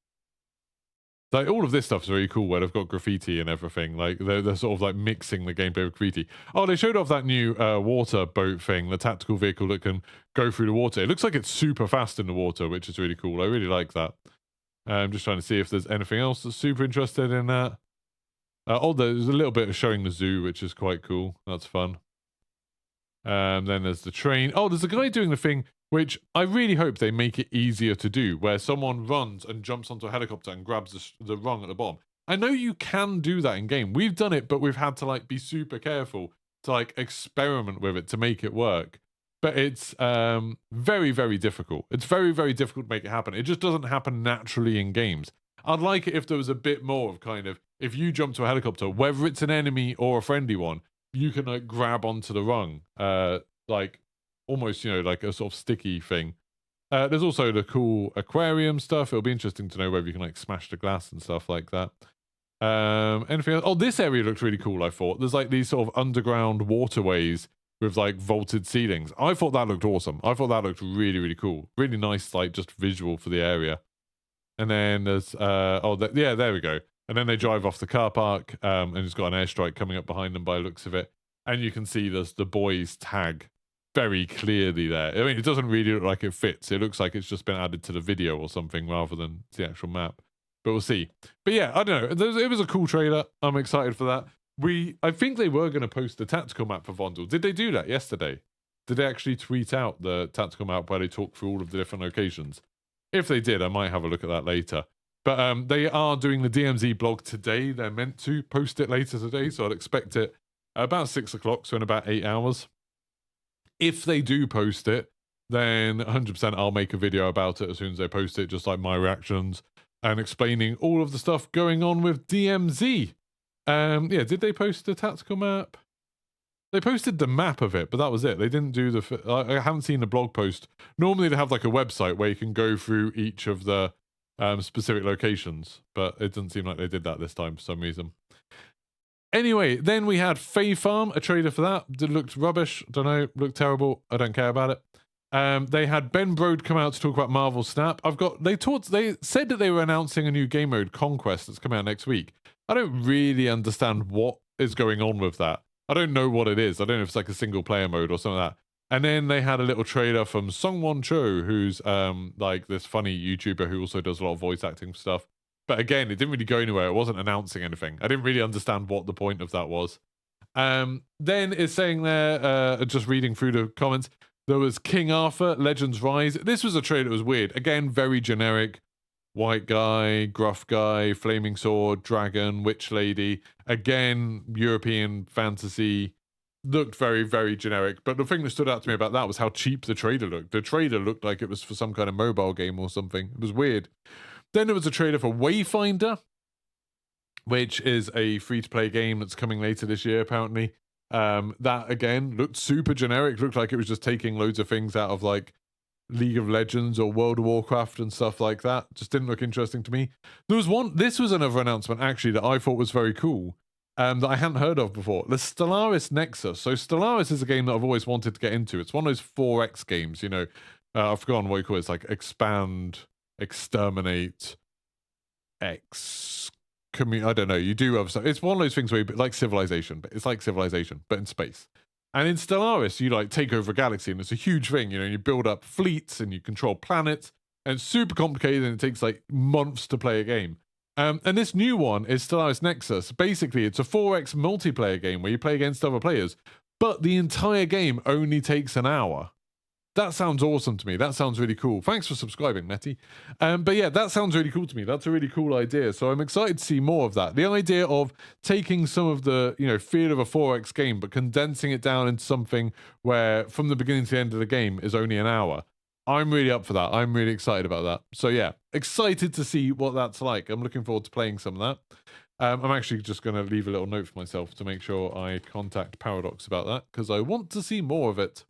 Like, all of this stuff's really cool where they've got graffiti and everything. Like, they're sort of like mixing the gameplay with graffiti. Oh, they showed off that new water boat thing, the tactical vehicle that can go through the water. It looks like it's super fast in the water, which is really cool. I really like that. I'm just trying to see if there's anything else that's super interested in that. There's a little bit of showing the zoo, which is quite cool. That's fun. Then there's the train. Oh, there's a guy doing the thing, which I really hope they make it easier to do, where someone runs and jumps onto a helicopter and grabs the rung at the bottom. I know you can do that in game. We've done it, but we've had to like be super careful to like experiment with it to make it work. But it's very, very difficult. It's very, very difficult to make it happen. It just doesn't happen naturally in games. I'd like it if there was a bit more of kind of, if you jump to a helicopter, whether it's an enemy or a friendly one, you can like grab onto the rung, like almost, like a sort of sticky thing. There's also the cool aquarium stuff. It'll be interesting to know whether you can like smash the glass and stuff like that. Anything else? Oh, this area looks really cool, I thought. There's like these sort of underground waterways with like vaulted ceilings. I thought that looked awesome. I thought that looked really, really cool. Really nice, like just visual for the area. And then there's, yeah, there we go. And then they drive off the car park, and it's got an airstrike coming up behind them by the looks of it. And you can see there's the Boys tag very clearly there. I mean, it doesn't really look like it fits. It looks like it's just been added to the video or something rather than the actual map. But we'll see. But yeah, I don't know. It was a cool trailer. I'm excited for that. I think they were going to post the tactical map for Vondel. Did they do that yesterday? Did they actually tweet out the tactical map where they talk through all of the different locations? If they did, I might have a look at that later. But they are doing the DMZ blog today. They're meant to post it later today, so I'd expect it about 6 o'clock, so in about 8 hours. If they do post it, then 100% I'll make a video about it as soon as they post it, just like my reactions and explaining all of the stuff going on with DMZ. Yeah, did they post the tactical map? They posted the map of it, but that was it. They didn't do the... I haven't seen the blog post. Normally they have like a website where you can go through each of the specific locations, but it doesn't seem like they did that this time for some reason. Anyway, then we had Fae Farm, a trailer for that. It looked rubbish. Don't know. Looked terrible. I don't care about it. They had Ben Brode come out to talk about Marvel Snap. They said that they were announcing a new game mode, Conquest, that's coming out next week. I don't really understand what is going on with that. I don't know what it is. I don't know if it's like a single player mode or something like that. And then they had a little trailer from Sungwon Cho, who's like this funny YouTuber who also does a lot of voice acting stuff. But again, it didn't really go anywhere. It wasn't announcing anything. I didn't really understand what the point of that was. Then it's saying there, just reading through the comments, there was King Arthur, Legends Rise. This was a trailer that was weird. Again, very generic. White guy, gruff guy, flaming sword, dragon, witch lady. Again, European fantasy. Looked very, very generic. But the thing that stood out to me about that was how cheap the trailer looked. The trailer looked like it was for some kind of mobile game or something. It was weird. Then there was a trailer for Wayfinder, which is a free-to-play game that's coming later this year, apparently. That, again, looked super generic. Looked like it was just taking loads of things out of, like, League of Legends or World of Warcraft and stuff like that. Just didn't look interesting to me. This was another announcement, actually, that I thought was very cool, that I hadn't heard of before. The Stellaris Nexus. So Stellaris is a game that I've always wanted to get into. It's one of those 4X games, you know. I've forgotten what you call it. It's like expand, exterminate, I don't know. You do other stuff. It's one of those things where like Civilization, but it's like Civilization, but in space. And in Stellaris, you like take over a galaxy, and it's a huge thing. You know, you build up fleets and you control planets, and it's super complicated, and it takes like months to play a game. And this new one is Stellaris Nexus. Basically, it's a 4X multiplayer game where you play against other players, but the entire game only takes an hour. That sounds awesome to me. That sounds really cool. Thanks for subscribing, Nettie. But yeah, that sounds really cool to me. That's a really cool idea. So I'm excited to see more of that. The idea of taking some of the, you know, feel of a 4X game, but condensing it down into something where from the beginning to the end of the game is only an hour. I'm really up for that. I'm really excited about that. So yeah, excited to see what that's like. I'm looking forward to playing some of that. I'm actually just going to leave a little note for myself to make sure I contact Paradox about that, because I want to see more of it.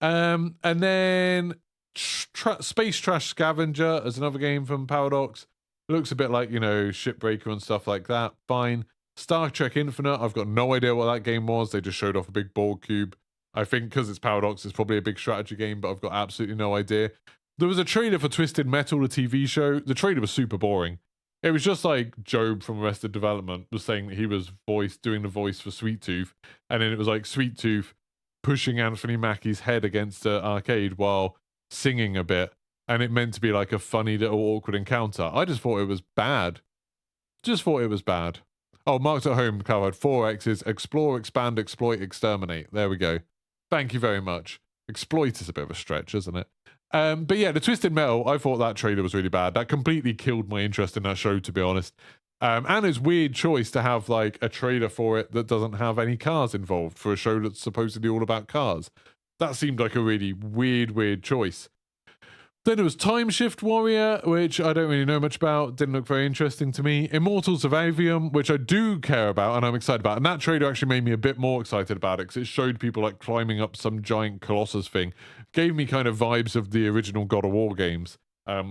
And then Space Trash Scavenger is another game from Paradox. It looks a bit like, you know, Shipbreaker and stuff like that. Fine. Star Trek Infinite, I've got no idea what that game was. They just showed off a big Borg cube. I think because it's Paradox, it's probably a big strategy game, but I've got absolutely no idea. There was a trailer for Twisted Metal, the TV show. The trailer was super boring. It was just like Job from Arrested Development was saying that he was doing the voice for Sweet Tooth. And then it was like Sweet Tooth pushing Anthony Mackie's head against an arcade while singing a bit, and it meant to be like a funny little awkward encounter. I just thought it was bad. Just thought it was bad. Oh, Marked at Home covered 4X is explore, expand, exploit, exterminate. There we go. Thank you very much. Exploit is a bit of a stretch, isn't it? But yeah, the Twisted Metal, I thought that trailer was really bad. That completely killed my interest in that show, to be honest. And it's weird choice to have like a trailer for it that doesn't have any cars involved for a show that's supposedly all about cars. That seemed like a really weird choice. Then there was Time Shift Warrior, which I don't really know much about. Didn't look very interesting to me. Immortals of Avium, which I do care about and I'm excited about. And that trailer actually made me a bit more excited about it because it showed people like climbing up some giant Colossus thing. Gave me kind of vibes of the original God of War games.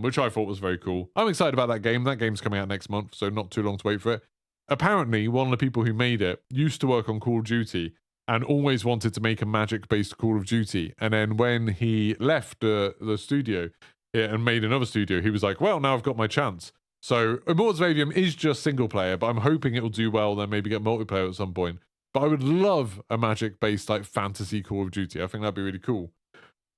Which I thought was very cool. I'm excited about that game. That game's coming out next month, so not too long to wait for it. Apparently, one of the people who made it used to work on Call of Duty and always wanted to make a magic-based Call of Duty. And then when he left the studio and made another studio, he was like, well, now I've got my chance. So Immortals of Avium is just single player, but I'm hoping it'll do well, then maybe get multiplayer at some point. But I would love a magic-based like fantasy Call of Duty. I think that'd be really cool.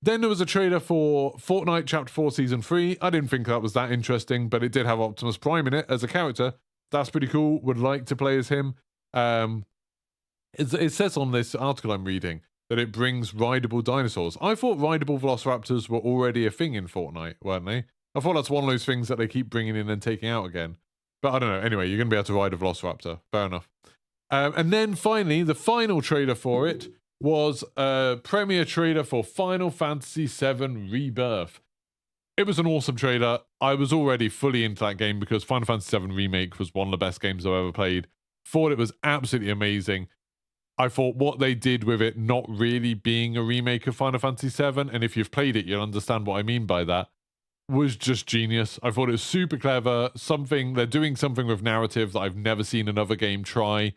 Then there was a trailer for Fortnite Chapter 4 Season 3. I didn't think that was that interesting, but it did have Optimus Prime in it as a character. That's pretty cool. Would like to play as him. It says on this article I'm reading that it brings rideable dinosaurs. I thought rideable velociraptors were already a thing in Fortnite, weren't they? I thought that's one of those things that they keep bringing in and taking out again. But I don't know. Anyway, you're going to be able to ride a velociraptor. Fair enough. And then finally, the final trailer for it was a premiere trailer for Final Fantasy VII Rebirth. It was an awesome trailer. I was already fully into that game because Final Fantasy VII Remake was one of the best games I've ever played. Thought it was absolutely amazing. I thought what they did with it not really being a remake of Final Fantasy VII, and if you've played it, you'll understand what I mean by that, was just genius. I thought it was super clever. They're doing something with narrative that I've never seen another game try.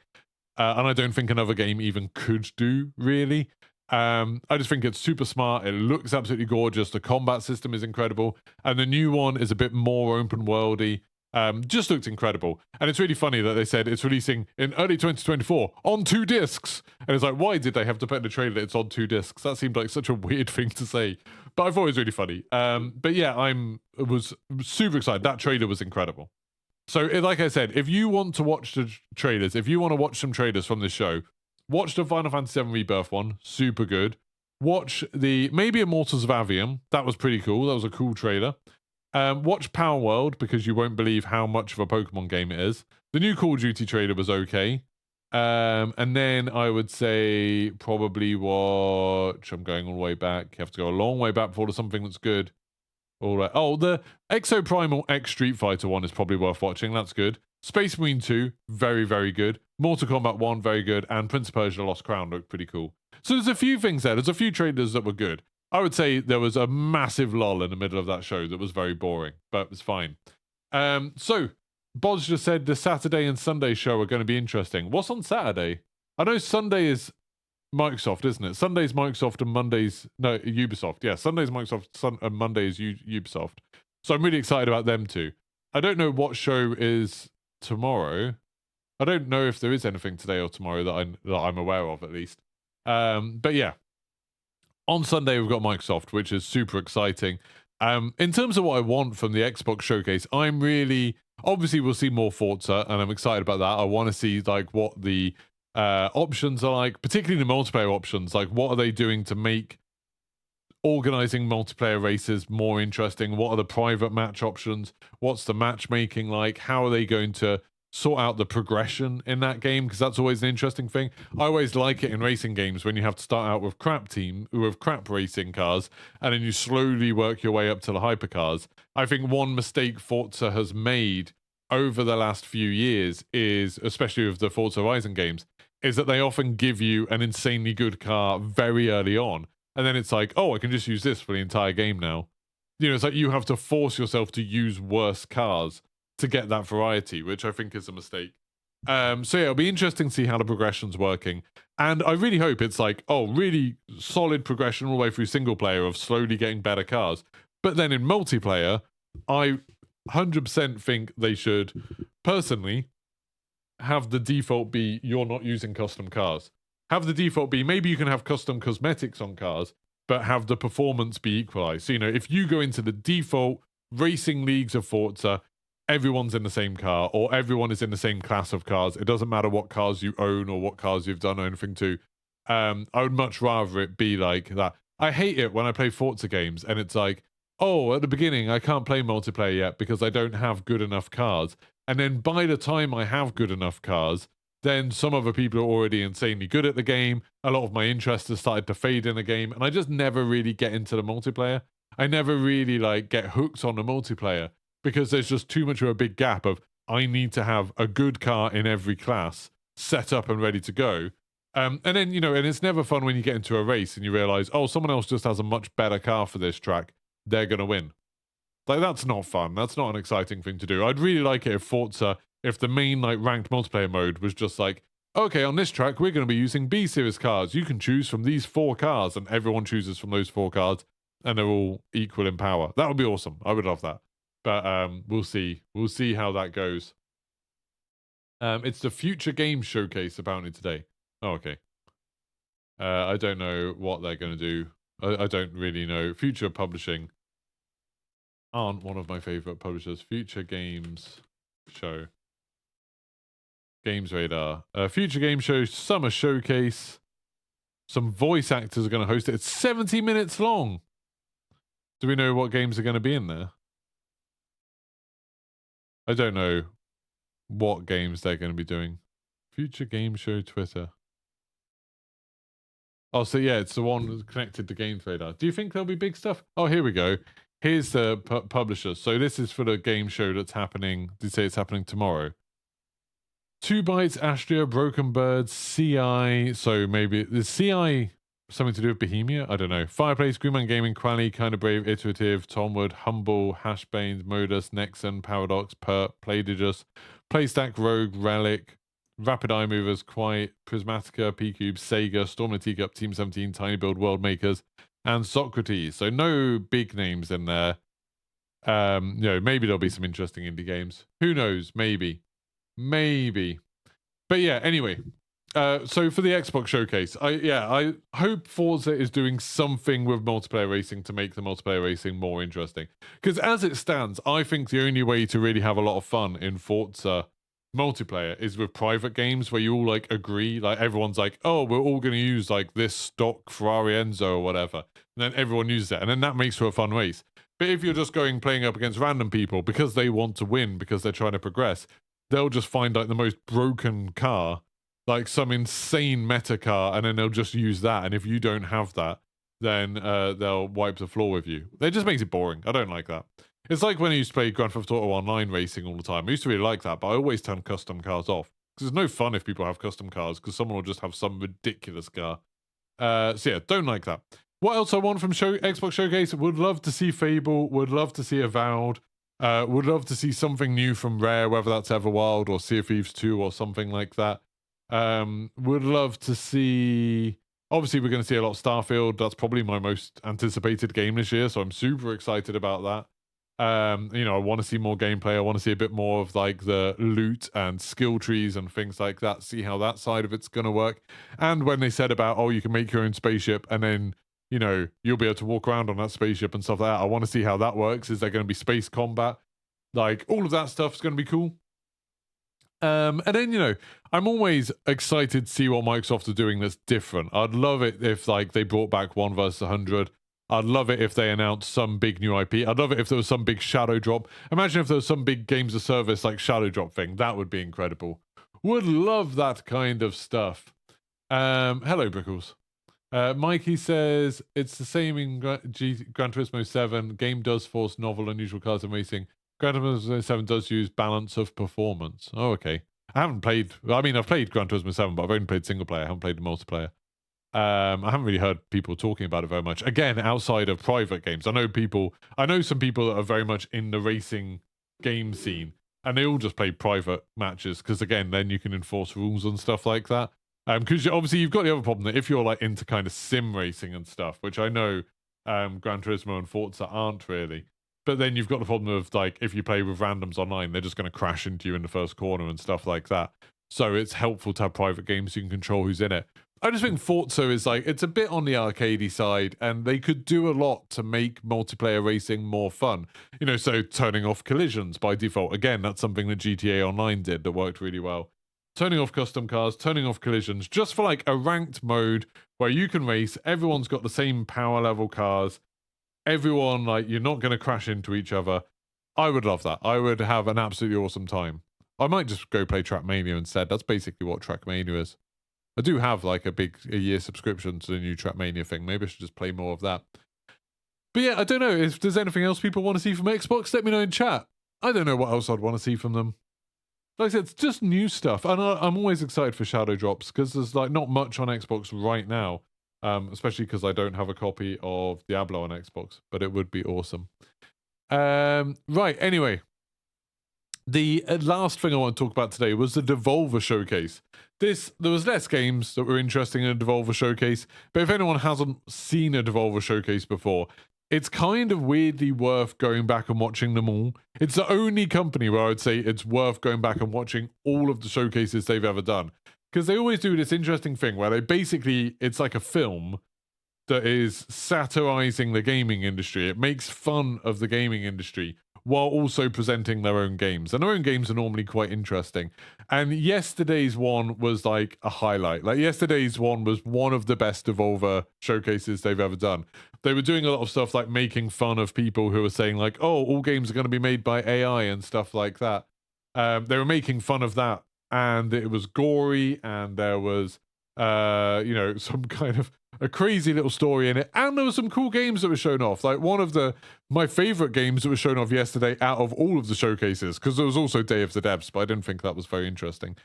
And I don't think another game even could do, really. I just think it's super smart. It looks absolutely gorgeous. The combat system is incredible. And the new one is a bit more open worldy. Just looked incredible. And it's really funny that they said it's releasing in early 2024 on 2 discs. And it's like, why did they have to put in the trailer that it's on 2 discs? That seemed like such a weird thing to say. But I thought it was really funny. But yeah, was super excited. That trailer was incredible. So, like I said, if you want to watch the trailers, if you want to watch some trailers from this show, watch the Final Fantasy VII Rebirth one, super good. Watch the maybe Immortals of Avium, that was pretty cool. That was a cool trailer. Watch Power World because you won't believe how much of a Pokemon game it is. The new Call of Duty trailer was okay. And then I would say probably watch. I'm going all the way back. You have to go a long way back before there's something that's good. All right. Oh, the Exoprimal X Street Fighter one is probably worth watching. That's good. Space Marine 2, very, very good. Mortal Kombat 1, very good. And Prince of Persia Lost Crown looked pretty cool. So there's a few things there. There's a few trailers that were good. I would say there was a massive lull in the middle of that show that was very boring, but it was fine. So, Boz just said the Saturday and Sunday show are going to be interesting. What's on Saturday? I know Sunday is Microsoft, isn't it? Sunday's Microsoft and Monday's Ubisoft. Yeah, Sunday's Microsoft and Monday is Ubisoft. So I'm really excited about them too. I don't know what show is tomorrow. I don't know if there is anything today or tomorrow that I'm aware of at least. But yeah, on Sunday we've got Microsoft, which is super exciting. In terms of what I want from the Xbox showcase, I'm really obviously we'll see more Forza, and I'm excited about that. I want to see like what the options are like, particularly the multiplayer options. Like, what are they doing to make organizing multiplayer races more interesting? What are the private match options? What's the matchmaking like? How are they going to sort out the progression in that game? Because that's always an interesting thing. I always like it in racing games when you have to start out with crap racing cars, and then you slowly work your way up to the hypercars. I think one mistake Forza has made over the last few years is, especially with the Forza Horizon games, is that they often give you an insanely good car very early on, and then it's like, oh, I can just use this for the entire game now. You know, it's like you have to force yourself to use worse cars to get that variety, which I think is a mistake. So yeah, it'll be interesting to see how the progression's working. And I really hope it's like, oh, really solid progression all the way through single player of slowly getting better cars. But then in multiplayer, I 100% think they should, personally, have the default be you're not using custom cars. Have the default be maybe you can have custom cosmetics on cars, but have the performance be equalized. So, you know, if you go into the default racing leagues of Forza, everyone's in the same car, or everyone is in the same class of cars. It doesn't matter what cars you own or what cars you've done or anything to. I would much rather it be like that. I hate it when I play Forza games and it's like, oh, at the beginning, I can't play multiplayer yet because I don't have good enough cars. And then by the time I have good enough cars, then some other people are already insanely good at the game. A lot of my interest has started to fade in the game, and I just never really get into the multiplayer. I never really like get hooked on the multiplayer because there's just too much of a big gap of I need to have a good car in every class set up and ready to go. And then, you know, and it's never fun when you get into a race and you realize, oh, someone else just has a much better car for this track. They're going to win. Like, that's not fun. That's not an exciting thing to do. I'd really like it if Forza, if the main, like, ranked multiplayer mode was just like, okay, on this track, we're going to be using B-Series cars. You can choose from these 4 cars, and everyone chooses from those 4 cars, and they're all equal in power. That would be awesome. I would love that. But we'll see. We'll see how that goes. It's the Future Games Showcase, apparently, today. Oh, okay. I don't know what they're going to do. I don't really know. Future Publishing aren't one of my favorite publishers. Future Games Show. Games Radar. Future Game Show Summer Showcase. Some voice actors are going to host it. It's 70 minutes long. Do we know what games are going to be in there? I don't know what games they're going to be doing. Future Game Show Twitter. Oh, so yeah, it's the one that's connected to Game Trader. Do you think there'll be big stuff? Oh, here we go. Here's the publisher. So this is for the game show that's happening. Did you say it's happening tomorrow? 2 Bytes, Astria, Broken Birds, CI. So maybe the CI something to do with Bohemia? I don't know. Fireplace, Greenman Gaming, Qually, Kinda Brave, Iterative, Tomwood, Humble, Hashbanes, Modus, Nexon, Paradox, Perp, Playdigis, Playstack, Rogue, Relic, Rapid Eye Movers, Quiet, Prismatica, P-Cube, Sega, Storm and Teacup, Team 17, Tiny Build, World Makers, and Socrates. So no big names in there. You know, maybe there'll be some interesting indie games. Who knows? Maybe. But yeah, anyway. So for the Xbox showcase, I hope Forza is doing something with multiplayer racing to make the multiplayer racing more interesting. Because as it stands, I think the only way to really have a lot of fun in Forza multiplayer is with private games where you all like agree, like everyone's like, oh, we're all going to use like this stock Ferrari Enzo or whatever, and then everyone uses it, and then that makes for a fun race. But if you're just playing up against random people because they want to win, because they're trying to progress, they'll just find like the most broken car, like some insane meta car, and then they'll just use that, and if you don't have that, then they'll wipe the floor with you. It just makes it boring. I don't like that. It's like when I used to play Grand Theft Auto Online racing all the time. I used to really like that, but I always turn custom cars off. Because there's no fun if people have custom cars, because someone will just have some ridiculous car. So yeah, don't like that. What else I want from Xbox Showcase? Would love to see Fable. Would love to see Avowed. Would love to see something new from Rare, whether that's Everwild or Sea of Thieves 2 or something like that. Would love to see... Obviously, we're going to see a lot of Starfield. That's probably my most anticipated game this year, so I'm super excited about that. You know, I want to see more gameplay. I want to see a bit more of like the loot and skill trees and things like that, see how that side of it's going to work. And when they said about, oh, you can make your own spaceship and then, you know, you'll be able to walk around on that spaceship and stuff like that, I want to see how that works. Is there going to be space combat? Like, all of that stuff is going to be cool. And then, you know, I'm always excited to see what Microsoft are doing that's different. I'd love it if, like, they brought back 1 vs 100. I'd love it if they announced some big new IP. I'd love it if there was some big shadow drop. Imagine if there was some big games of service like shadow drop thing. That would be incredible. Would love that kind of stuff. Hello, Brickles. Mikey says, it's the same in Gran Turismo 7. Game does force novel, unusual cars and racing. Gran Turismo 7 does use balance of performance. Oh, okay. I haven't played... I mean, I've played Gran Turismo 7, but I've only played single player. I haven't played the multiplayer. I haven't really heard people talking about it very much. Again, outside of private games. I know some people that are very much in the racing game scene, and they all just play private matches, because again, then you can enforce rules and stuff like that. Because obviously you've got the other problem that if you're like into kind of sim racing and stuff, which I know Gran Turismo and Forza aren't really, but then you've got the problem of like, if you play with randoms online, they're just going to crash into you in the first corner and stuff like that. So it's helpful to have private games so you can control who's in it. I just think Forza is like, it's a bit on the arcadey side, and they could do a lot to make multiplayer racing more fun. You know, so turning off collisions by default. Again, that's something that GTA Online did that worked really well. Turning off custom cars, turning off collisions, just for like a ranked mode where you can race, everyone's got the same power level cars, everyone, like, you're not going to crash into each other. I would love that. I would have an absolutely awesome time. I might just go play Trackmania instead. That's basically what Trackmania is. I do have like a year subscription to the new Trackmania thing. Maybe I should just play more of that. But yeah, I don't know if there's anything else people want to see from Xbox. Let me know in chat. I don't know what else I'd want to see from them. Like I said, it's just new stuff. And I'm always excited for shadow drops, because there's like not much on Xbox right now. Especially because I don't have a copy of Diablo on Xbox. But it would be awesome. Right, anyway. The last thing I want to talk about today was the Devolver Showcase. There was less games that were interesting in a Devolver Showcase, but if anyone hasn't seen a Devolver Showcase before, it's kind of weirdly worth going back and watching them all. It's the only company where I would say it's worth going back and watching all of the showcases they've ever done. Because they always do this interesting thing where it's like a film that is satirizing the gaming industry. It makes fun of the gaming industry, while also presenting their own games. And their own games are normally quite interesting. And yesterday's one was like a highlight. Like, yesterday's one was one of the best Devolver showcases they've ever done. They were doing a lot of stuff like making fun of people who were saying like, oh, all games are going to be made by AI and stuff like that. They were making fun of that. And it was gory, and there was, you know, some kind of a crazy little story in it, and there were some cool games that were shown off. Like one of my favorite games that was shown off yesterday out of all of the showcases, because there was also Day of the Devs, but I didn't think that was very interesting.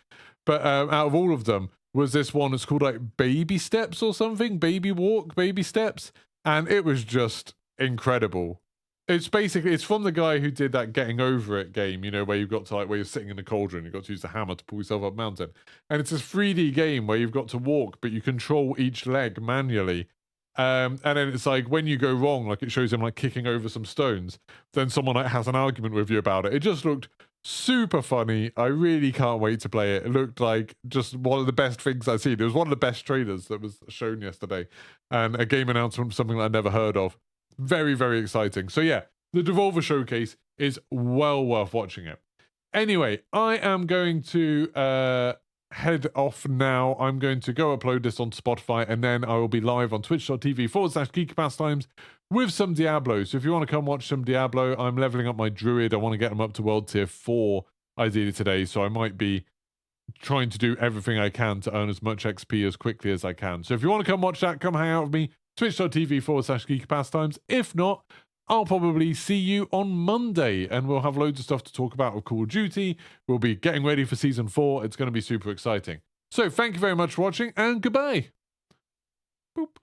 But out of all of them was this one that's called like Baby Steps or something, Baby Walk, Baby Steps, and it was just incredible. It's from the guy who did that Getting Over It game, you know, where you've got to where you're sitting in a cauldron, you've got to use the hammer to pull yourself up mountain. And it's a 3D game where you've got to walk, but you control each leg manually. And then it's like when you go wrong, like it shows him like kicking over some stones, then someone like has an argument with you about it. It just looked super funny. I really can't wait to play it. It looked like just one of the best things I've seen. It was one of the best trailers that was shown yesterday, and a game announcement, something that I'd never heard of. Very, very exciting. So yeah, the Devolver Showcase is well worth watching it. Anyway, I am going to head off now. I'm going to go upload this on Spotify, and then I will be live on twitch.tv/Geeky Pastimes with some Diablo. So if you want to come watch some Diablo, I'm leveling up my Druid. I want to get them up to World Tier 4 ideally today, so I might be trying to do everything I can to earn as much XP as quickly as I can. So if you want to come watch that, come hang out with me, twitch.tv/Geeky Pastimes. If not, I'll probably see you on Monday, and we'll have loads of stuff to talk about with Call of Duty. We'll be getting ready for Season 4. It's going to be super exciting. So thank you very much for watching, and goodbye. Boop.